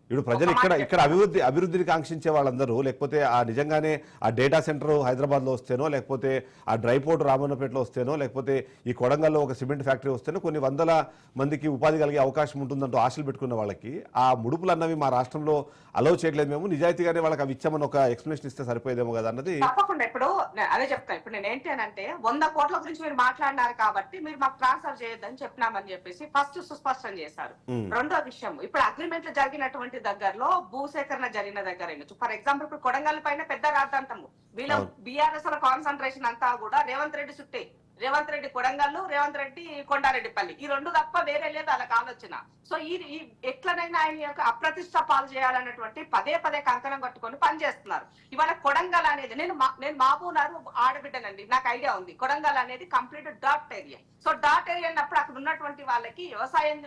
ఇప్పుడు ప్రజలు ఇక్కడ అభివృద్ధిని కాంక్షించే వాళ్ళందరూ లేకపోతే ఆ నిజంగానే ఆ డేటా సెంటర్ హైదరాబాద్లో వస్తేనో లేకపోతే ఆ డ్రై పోర్ట్ రామన్నపేటలో వస్తేనో లేకపోతే ఈ కొడంగల్లో ఒక సిమెంట్ ఫ్యాక్టరీ వస్తేనో కొన్ని వందల మందికి ఉపాధి కలిగే అవకాశం ఉంటుందంటూ ఆశలు పెట్టుకున్న వాళ్ళకి ఆ ముడుపులు అన్నవి మా రాష్ట్రంలో అలౌ చేయట్లేదు, మేము నిజాయితీగానే వాళ్ళకి అవి ఇచ్చామని ఒక ఎక్స్ప్లెనేషన్ ఇస్తే సరిపోయేదేమో కదా అన్నది. తప్పకుండా ఇప్పుడు అదే చెప్తాను. ఇప్పుడు నేను ఏంటి అని అంటే 100 కోట్ల గురించి మీరు మాట్లాడినారు కాబట్టి మీరు మాకు ట్రాన్స్ఫర్ చేయొద్దని చెప్పినామని చెప్పేసి ఫస్ట్ సుస్పష్టం చేశారు. రెండో విషయం, ఇప్పుడు అగ్రిమెంట్లు జరిగినటువంటి దగ్గరలో భూసేకరణ జరిగిన దగ్గర ఫర్ ఎగ్జాంపుల్ ఇప్పుడు కొడంగల్ పైన పెద్ద రాద్ధాంతము వీళ్ళ బీఆర్ఎస్ కాన్సన్ట్రేషన్ అంతా కూడా రేవంత్ రెడ్డి చుట్టే. రేవంత్ రెడ్డి కొడంగల్, రేవంత్ రెడ్డి కొండారెడ్డిపల్లి, ఈ రెండు తప్ప వేరే లేదు వాళ్ళకి ఆలోచన. సో ఈ ఎట్లనైనా ఆయన యొక్క అప్రతిష్ట పాలు చేయాలన్నటువంటి పదే కంకణం కట్టుకొని పనిచేస్తున్నారు. ఇవాళ కొడంగల్ అనేది నేను మాబూనారు ఆడబిడ్డనండి, నాకు ఐడియా ఉంది. కొడంగల్ అనేది complete dot area. So dot area అన్నప్పుడు అక్కడ ఉన్నటువంటి వాళ్ళకి వ్యవసాయం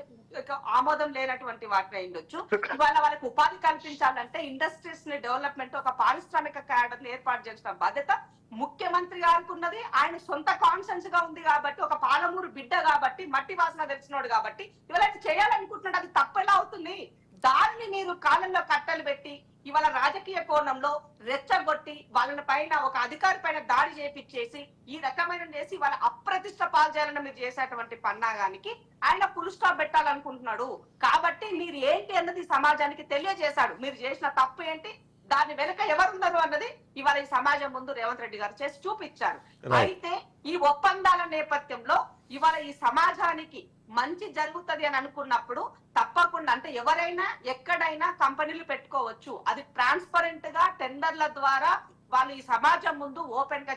ఆమోదం లేనటువంటి వాటిని అయ్యొచ్చు. ఇవాళ వాళ్ళకి ఉపాధి కల్పించాలంటే ఇండస్ట్రీస్ ని డెవలప్మెంట్ ఒక పారిశ్రామిక క్యాడర్ ని ఏర్పాటు చేసిన బాధ్యత ముఖ్యమంత్రి గారికి ఉన్నది. ఆయన సొంత కాన్సెన్స్ గా ఉంది కాబట్టి, ఒక పాలమూరు బిడ్డ కాబట్టి, మట్టి వాసన తెలిసినోడు కాబట్టి ఇవాళ చేయాలనుకుంటున్నాడు. అది తప్పెలా అవుతుంది? దాన్ని మీరు కాలంలో కట్టలు పెట్టి ఇవాళ రాజకీయ కోణంలో రెచ్చగొట్టి వాళ్ళ పైన ఒక అధికారి పైన దాడి చేపించేసి ఈ రకమైన చేసి వాళ్ళ అప్రతిష్ట పాలు చేయాలని మీరు చేసేటువంటి పన్నాగానికి ఆయన ఫుల్ స్టాప్ పెట్టాలనుకుంటున్నాడు. కాబట్టి మీరు ఏంటి అన్నది సమాజానికి తెలియజేశాడు. మీరు చేసిన తప్పు ఏంటి, దాని వెనుక ఎవరున్నారు అన్నది ఇవాళ ఈ సమాజం ముందు రేవంత్ రెడ్డి గారు చేసి చూపించారు. అయితే ఈ ఒప్పందాల నేపథ్యంలో ఇవాళ ఈ సమాజానికి మంచి జరుగుతుంది అని అనుకున్నప్పుడు తప్పకుండా అంటే ఎవరైనా ఎక్కడైనా కంపెనీలు పెట్టుకోవచ్చు. అది ట్రాన్స్పరెంట్ గా టెండర్ల ద్వారా వాళ్ళు ఈ సమాజం ముందు ఓపెన్ గా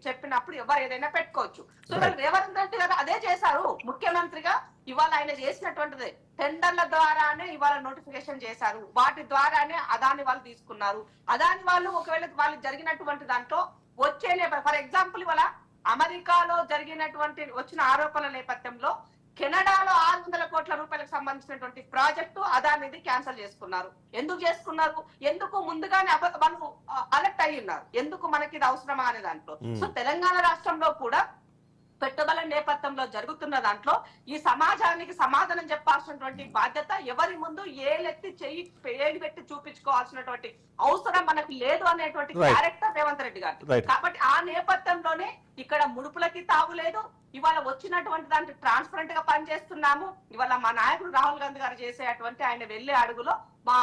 చెప్పినప్పుడు ఎవరు ఏదైనా పెట్టుకోవచ్చు. సో రేవంత్ రెడ్డి గారు అదే చేశారు ముఖ్యమంత్రిగా. ఇవాళ ఆయన చేసినటువంటిది టెండర్ల ద్వారానే ఇవాళ నోటిఫికేషన్ చేశారు, వాటి ద్వారానే అదాని వాళ్ళు తీసుకున్నారు. అదాని వాళ్ళు ఒకవేళ వాళ్ళు జరిగినటువంటి దాంట్లో వచ్చే ఫర్ ఎగ్జాంపుల్ ఇవాళ అమెరికాలో జరిగినటువంటి వచ్చిన ఆరోపణల నేపథ్యంలో కెనడాలో 600 కోట్ల రూపాయలకు సంబంధించినటువంటి ప్రాజెక్టు అదానిది క్యాన్సిల్ చేసుకున్నారు. ఎందుకు చేసుకున్నారు? ఎందుకు ముందుగానే వాళ్ళు అలర్ట్ అయ్యి ఉన్నారు, ఎందుకు మనకి ఇది అవసరమా అనే దాంట్లో. సో తెలంగాణ రాష్ట్రంలో కూడా పెట్టుబడుల నేపథ్యంలో జరుగుతున్న దాంట్లో ఈ సమాజానికి సమాధానం చెప్పాల్సినటువంటి బాధ్యత ఎవరి ముందు ఏలెత్తి ఏలు పెట్టి చూపించుకోవాల్సినటువంటి అవసరం మనకు లేదు అనేటువంటి క్యారెక్టర్ రేవంత్ రెడ్డి గారు. కాబట్టి ఆ నేపథ్యంలోనే ఇక్కడ ముడుపులకి తావులేదు. ఇవాళ వచ్చినటువంటి దాంట్లో ట్రాన్స్పరెంట్ గా పనిచేస్తున్నాము. ఇవాళ మా నాయకుడు రాహుల్ గాంధీ గారు చేసేటువంటి ఆయన వెళ్లే అడుగులో మా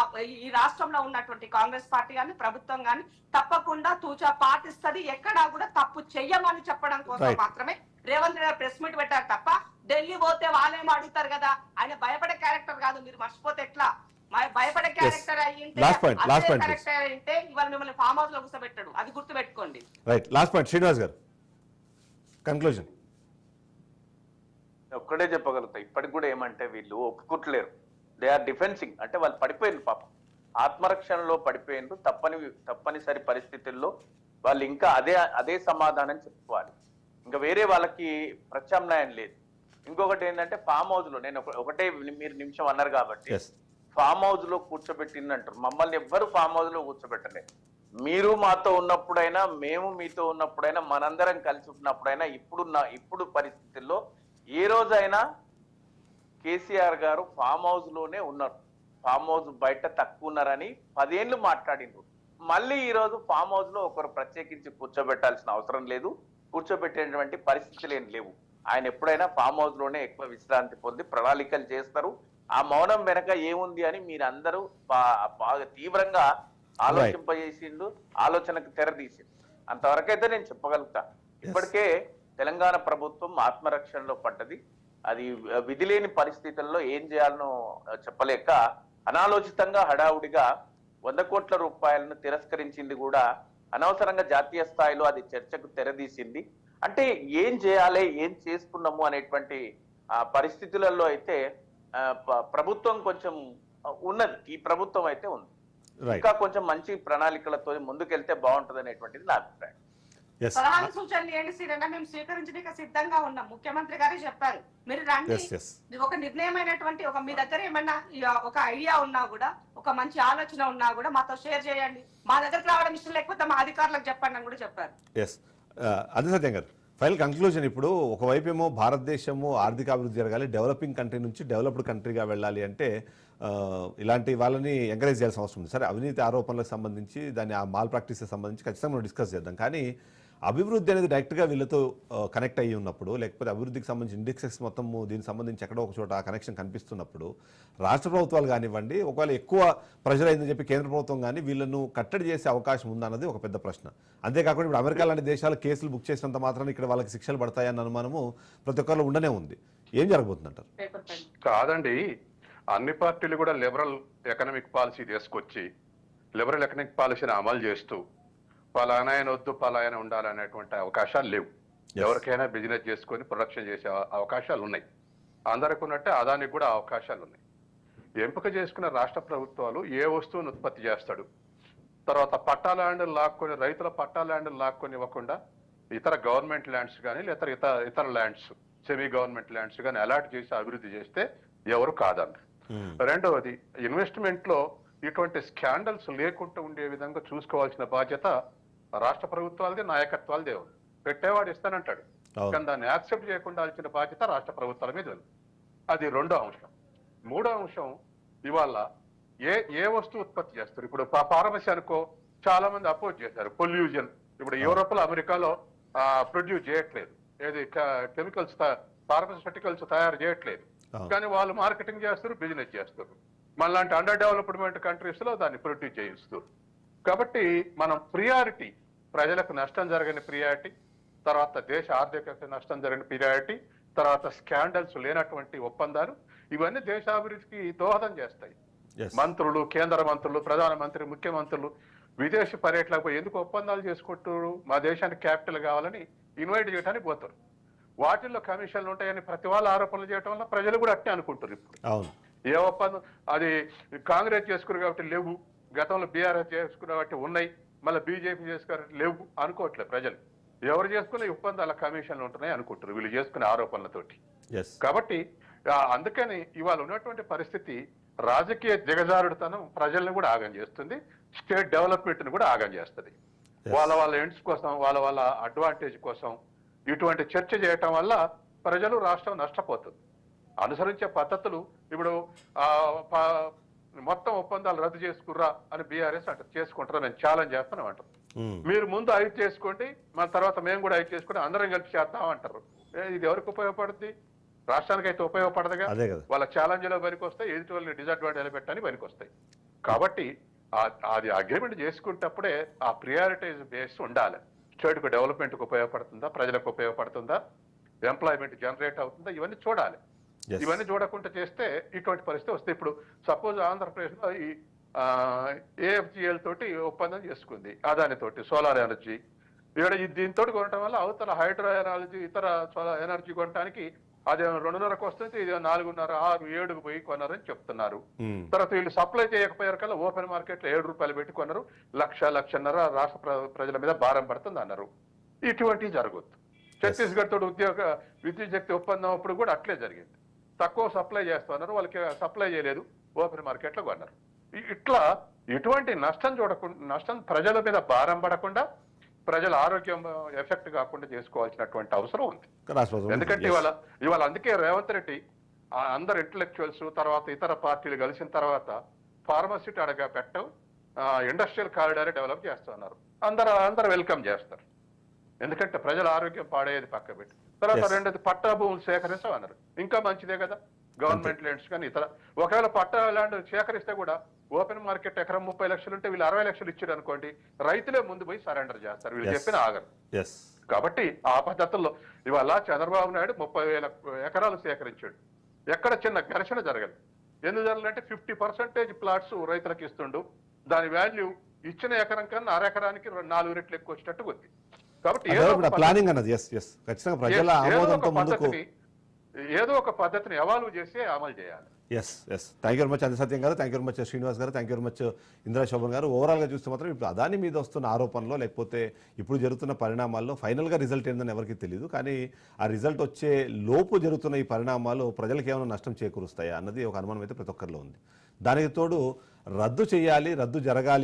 ఈ రాష్ట్రంలో ఉన్నటువంటి కాంగ్రెస్ పార్టీ గాని ప్రభుత్వం గాని తప్పకుండా తూచా పాటిస్తుంది. ఎక్కడా కూడా తప్పు చెయ్యమని చెప్పడం కోసం మాత్రమే రేవంత్ రెడ్డి ప్రెస్ మీట్ పెట్టారు తప్ప ఢిల్లీ పోతే వాళ్ళేమో అడుగుతారు కదా, ఆయన భయపడే క్యారెక్టర్ కాదు. మీరు మర్చిపోతే ఎట్లా? భయపడే క్యారెక్టర్ అయ్యింటే ఇవాళ మిమ్మల్ని ఫామ్ హౌస్ లో కూర్చోబెట్టాడు, అది గుర్తు పెట్టుకోండి. రైట్, లాస్ట్ పాయింట్ శ్రీనివాస్ గారు కన్క్లూజన్. ఒక్కడే చెప్పగలుగుతా, ఇప్పటికి కూడా ఏమంటే వీళ్ళు ఒప్పుకుంటలేరు. దే ఆర్ డిఫెన్సింగ్, అంటే వాళ్ళు పడిపోయింది పాపం, ఆత్మరక్షణలో పడిపోయిండ్రు. తప్పనిసరి పరిస్థితుల్లో వాళ్ళు ఇంకా అదే సమాధానం చెప్పుకోవాలి. ఇంకా వేరే వాళ్ళకి ప్రత్యామ్నాయం లేదు. ఇంకొకటి ఏంటంటే ఫామ్ హౌస్ లో, నేను ఒకటే మీరు నిమిషం అన్నారు కాబట్టి, ఫామ్ హౌస్ లో కూర్చోబెట్టిందంటారు. మమ్మల్ని ఎవ్వరు ఫామ్ హౌస్ లో కూర్చోబెట్టలేదు. మీరు మాతో ఉన్నప్పుడైనా, మేము మీతో ఉన్నప్పుడైనా, మనందరం కలిసి ఉన్నప్పుడైనా, ఇప్పుడు పరిస్థితుల్లో ఏ రోజైనా కేసీఆర్ గారు ఫామ్ హౌస్ లోనే ఉన్నారు. ఫామ్ హౌస్ బయట తక్కువ ఉన్నారని 10 ఏళ్ళు మాట్లాడిండ్రు. మళ్ళీ ఈ రోజు ఫామ్ హౌస్ లో ఒకరు ప్రత్యేకించి కూర్చోబెట్టాల్సిన అవసరం లేదు, కూర్చోబెట్టేటువంటి పరిస్థితులు ఏం లేవు. ఆయన ఎప్పుడైనా ఫామ్ హౌస్ లోనే ఎక్కువ విశ్రాంతి పొంది ప్రణాళికలు చేస్తారు. ఆ మౌనం వెనక ఏముంది అని మీరందరూ బాగా తీవ్రంగా ఆలోచింపజేసిండు, ఆలోచనకు తెరదీసిండు. అంతవరకైతే నేను చెప్పగలుగుతా. ఇప్పటికే తెలంగాణ ప్రభుత్వం ఆత్మరక్షణలో పడ్డది. అది విధి లేని పరిస్థితుల్లో ఏం చేయాలనో చెప్పలేక అనాలోచితంగా హడావుడిగా 100 కోట్ల రూపాయలను తిరస్కరించింది కూడా అనవసరంగా జాతీయ స్థాయిలో అది చర్చకు తెరదీసింది. అంటే ఏం చేయాలి, ఏం చేస్తున్నాము అనేటువంటి పరిస్థితులలో అయితే ప్రభుత్వం కొంచెం ఉన్నది. ఈ ప్రభుత్వం అయితే ఉంది, ఇంకా కొంచెం మంచి ప్రణాళికలతో ముందుకెళ్తే బాగుంటుంది అనేటువంటిది నా అభిప్రాయం. సలహాలు సూచనలు ఏంటి శ్రీరన్న, మేము స్వీకరించడానికి సిద్ధంగా ఉన్నాం. ముఖ్యమంత్రి గారే చెప్పారు, మీరు రండి, ఒక నిర్ణయమైనటువంటి మీ దగ్గర ఏమన్నా ఒక ఐడియా ఉన్నా కూడా, ఒక మంచి ఆలోచన ఉన్నా కూడా మాతో షేర్ చేయండి. మా దగ్గరకు రావడం ఇష్టం లేకపోతే మా అధికారులకు చెప్పండి అని కూడా చెప్పారు. అదే సత్యం గారు, ఫైనల్ కంక్లూజన్. ఇప్పుడు ఒకవైపు ఏమో భారతదేశము ఆర్థిక అభివృద్ధి జరగాలి, డెవలపింగ్ కంట్రీ నుంచి డెవలప్డ్ కంట్రీగా వెళ్ళాలి అంటే ఇలాంటి వాళ్ళని ఎంకరేజ్ చేయాల్సిన అవసరం ఉంది. సరే, అవినీతి ఆరోపణలకు సంబంధించి దాన్ని ఆ మాల్ ప్రాక్టీస్కి సంబంధించి ఖచ్చితంగా మనం డిస్కస్ చేద్దాం. కానీ అభివృద్ధి అనేది డైరెక్ట్గా వీళ్ళతో కనెక్ట్ అయ్యి ఉన్నప్పుడు, లేకపోతే అభివృద్ధికి సంబంధించి ఇండెక్సెస్ మొత్తము దీనికి సంబంధించి ఎక్కడో ఒక చోట ఆ కనెక్షన్ కనిపిస్తున్నప్పుడు రాష్ట్ర ప్రభుత్వాలు కానివ్వండి, ఒకవేళ ఎక్కువ ప్రెషర్ అయిందని చెప్పి కేంద్ర ప్రభుత్వం కానీ వీళ్ళను కట్టడి చేసే అవకాశం ఉందన్నది ఒక పెద్ద ప్రశ్న. అంతేకాకుండా ఇప్పుడు అమెరికా లాంటి దేశాలు కేసులు బుక్ చేసినంత మాత్రాన్ని ఇక్కడ వాళ్ళకి శిక్షలు పడతాయన్న అనుమానము ప్రతి ఒక్కరిలో ఉండనే ఉంది. ఏం జరగబోతుందంటారు? కాదండి, అన్ని పార్టీలు కూడా లిబరల్ ఎకనామిక్ పాలసీ తీసుకొచ్చి లిబరల్ ఎకనామిక్ పాలసీని అమలు చేస్తూ పలానాయన వద్దు పలాయన ఉండాలనేటువంటి అవకాశాలు లేవు. ఎవరికైనా బిజినెస్ చేసుకొని ప్రొడక్షన్ చేసే అవకాశాలు ఉన్నాయి. అందరికి ఉన్నట్టే అదానికి కూడా అవకాశాలు ఉన్నాయి. ఎంపిక చేసుకున్న రాష్ట్ర ప్రభుత్వాలు ఏ వస్తువును ఉత్పత్తి చేస్తాడు, తర్వాత పట్టా ల్యాండ్లు లాక్కొని, రైతుల పట్టా ల్యాండ్లు లాక్కొని ఇవ్వకుండా ఇతర గవర్నమెంట్ ల్యాండ్స్ కానీ లేదా ఇతర ల్యాండ్స్, సెమీ గవర్నమెంట్ ల్యాండ్స్ కానీ అలాట్ చేసి అభివృద్ధి చేస్తే ఎవరు కాదన్నారు. రెండవది, ఇన్వెస్ట్మెంట్ లో ఇటువంటి స్కాండల్స్ లేకుండా ఉండే విధంగా చూసుకోవాల్సిన బాధ్యత రాష్ట్ర ప్రభుత్వాలది, నాయకత్వాలదే ఉంది. పెట్టేవాడు ఇస్తానంటాడు, కానీ దాన్ని యాక్సెప్ట్ చేయకుండా ఇచ్చిన బాధ్యత రాష్ట్ర ప్రభుత్వాల మీద ఉంది. అది రెండో అంశం. మూడో అంశం, ఇవాళ ఏ వస్తువు ఉత్పత్తి చేస్తారు. ఇప్పుడు ఫార్మసీ అనుకో, చాలా మంది అపోజ్ చేశారు. పొల్యూషన్ ఇప్పుడు యూరోప్ లో, అమెరికాలో ప్రొడ్యూస్ చేయట్లేదు, ఏది కెమికల్స్ ఫార్మస్యూటికల్స్ తయారు చేయట్లేదు, కానీ వాళ్ళు మార్కెటింగ్ చేస్తారు, బిజినెస్ చేస్తారు. మనలాంటి అండర్ డెవలప్మెంట్ కంట్రీస్ లో దాన్ని ప్రొడ్యూస్ చేయిస్తారు. కాబట్టి మనం ప్రియారిటీ, ప్రజలకు నష్టం జరగని ప్రియారిటీ, తర్వాత దేశ ఆర్థిక నష్టం జరిగిన ప్రియారిటీ, తర్వాత స్కాండల్స్ లేనటువంటి ఒప్పందాలు, ఇవన్నీ దేశాభివృద్ధికి దోహదం చేస్తాయి. మంత్రులు, కేంద్ర మంత్రులు, ప్రధానమంత్రి, ముఖ్యమంత్రులు విదేశీ పర్యటనకు ఎందుకు ఒప్పందాలు చేసుకుంటారు? మా దేశానికి క్యాపిటల్ కావాలని ఇన్వైట్ చేయడానికి పోతారు. వాటిల్లో కమిషన్లు ఉంటాయని ప్రతి వాళ్ళు ఆరోపణలు చేయడం వల్ల ప్రజలు కూడా అట్టే అనుకుంటారు. ఇప్పుడు ఏ ఒప్పందం, అది కాంగ్రెస్ చేసుకున్నారు కాబట్టి లేవు, గతంలో బీఆర్ఎస్ చేసుకున్న కాబట్టి ఉన్నాయి, మళ్ళీ బీజేపీ చేసుకున్న లేవు అనుకోవట్లేదు ప్రజలు. ఎవరు చేసుకున్న ఒప్పందాల కమిషన్లు ఉంటున్నాయి అనుకుంటారు వీళ్ళు చేసుకునే ఆరోపణలతోటి. Yes. కాబట్టి అందుకని ఇవాళ ఉన్నటువంటి పరిస్థితి రాజకీయ దిగజారుడుతనం ప్రజల్ని కూడా ఆగం చేస్తుంది, స్టేట్ డెవలప్మెంట్ ని కూడా ఆగం చేస్తుంది. వాళ్ళ ఎండ్స్ కోసం, వాళ్ళ అడ్వాంటేజ్ కోసం ఇటువంటి చర్చ చేయటం వల్ల ప్రజలు, రాష్ట్రం నష్టపోతుంది. అనుసరించే పద్ధతులు ఇప్పుడు మొత్తం ఒప్పందాలు రద్దు చేసుకుర్రా అని బీఆర్ఎస్ అంటారు, చేసుకుంటారా, మేము ఛాలెంజ్ చేస్తున్నాం అంటారు. మీరు ముందు 5 చేసుకోండి, మన తర్వాత మేము కూడా 5 చేసుకుంటే అందరం కలిపి చేద్దాం అంటారు. ఇది ఎవరికి ఉపయోగపడుతుంది? రాష్ట్రానికి అయితే ఉపయోగపడదుగా. వాళ్ళ ఛాలెంజ్ లో పనికి వస్తాయి, ఎదుటి వాళ్ళని డిసడ్వాంటేజ్ పెట్టడానికి పనికి వస్తాయి. కాబట్టి అది అగ్రిమెంట్ చేసుకునేటప్పుడే ఆ ప్రియారిటైజ్ బేస్ ఉండాలి. స్టేట్ కు డెవలప్మెంట్ కు ఉపయోగపడుతుందా, ప్రజలకు ఉపయోగపడుతుందా, ఎంప్లాయ్మెంట్ జనరేట్ అవుతుందా, ఇవన్నీ చూడాలి. ఇవన్నీ చూడకుండా చేస్తే ఇటువంటి పరిస్థితి వస్తే, ఇప్పుడు సపోజ్ ఆంధ్రప్రదేశ్ లో ఈ AFGL తోటి ఒప్పందం చేసుకుంది, అదాని తోటి సోలార్ ఎనర్జీ. ఇక్కడ దీంతో కొనటం వల్ల అవతల హైడ్రో ఎనర్జీ, ఇతర సోలార్ ఎనర్జీ కొనడానికి అది 2.5కు వస్తుంది, ఇది 4.5, 6, 7కు పోయి కొన్నారని చెప్తున్నారు. తర్వాత వీళ్ళు సప్లై చేయకపోయారు కల్లా ఓపెన్ మార్కెట్ లో 7 రూపాయలు పెట్టి కొన్నారు, 1,00,000 రాష్ట్ర ప్రజల మీద భారం పడుతుంది అన్నారు. ఇటువంటివి జరగదు. ఛత్తీస్గఢ్ తోటి విద్యుత్ శక్తి ఒప్పందం అప్పుడు కూడా అట్లే జరిగింది. తక్కువ సప్లై చేస్తున్నారు, వాళ్ళకి సప్లై చేయలేదు, ఓపెన్ మార్కెట్ లో కొన్నారు. ఇట్లా ఎటువంటి నష్టం ప్రజల మీద భారం పడకుండా, ప్రజల ఆరోగ్యం ఎఫెక్ట్ కాకుండా చేసుకోవాల్సినటువంటి అవసరం ఉంది. ఎందుకంటే ఇవాళ అందుకే రేవంత్ రెడ్డి అందరు ఇంటలెక్చువల్స్, తర్వాత ఇతర పార్టీలు కలిసిన తర్వాత ఫార్మసిటీ అడగా పెట్టవు, ఇండస్ట్రియల్ కారిడార్ డెవలప్ చేస్తున్నారు. అందరు వెల్కమ్ చేస్తారు. ఎందుకంటే ప్రజల ఆరోగ్యం పాడేది పక్క పెట్టి. తర్వాత రెండోది పట్టా భూములు సేకరించమన్నారు. ఇంకా మంచిదే కదా, గవర్నమెంట్ ల్యాండ్స్ కానీ ఇతర. ఒకవేళ పట్టా ల్యాండ్ సేకరిస్తే కూడా ఓపెన్ మార్కెట్ ఎకరం 30 లక్షలు ఉంటే వీళ్ళు 60 లక్షలు ఇచ్చారు అనుకోండి, రైతులే ముందు పోయి సరెండర్ చేస్తారు, వీళ్ళు చెప్పిన ఆగరు. కాబట్టి ఆ పద్ధతుల్లో ఇవాళ చంద్రబాబు నాయుడు 30,000 ఎకరాలు సేకరించాడు. ఎక్కడ చిన్న ఘర్షణ జరగదు. ఎందుకు జరగాలంటే 50% ప్లాట్స్ రైతులకు ఇస్తుండు, దాని వాల్యూ ఇచ్చిన ఎకరం కన్నా 1/2 ఎకరానికి 4 రెట్లు ఎక్కువ వచ్చినట్టు ఉంది. కాబట్టి ఏదో ఒక పద్ధతిని ఎవాల్వ్ చేసి అమలు చేయాలి. Thank you very much Satyam garu, thank you very much Srinivas garu, thank you very much Indira Shobhan garu. ఓవరాల్గా చూస్తే మాత్రం ఇప్పుడు అదాని మీద వస్తున్న ఆరోపణలో, లేకపోతే ఇప్పుడు జరుగుతున్న పరిణామాల్లో ఫైనల్గా రిజల్ట్ ఏందని ఎవరికి తెలియదు. కానీ ఆ రిజల్ట్ వచ్చే లోపు జరుగుతున్న ఈ పరిణామాలు ప్రజలకు ఏమైనా నష్టం చేకూరుస్తాయా అన్నది ఒక అనుమానం అయితే ప్రతి ఒక్కరిలో ఉంది. దానికి తోడు రద్దు చేయాలి, రద్దు జరగాలి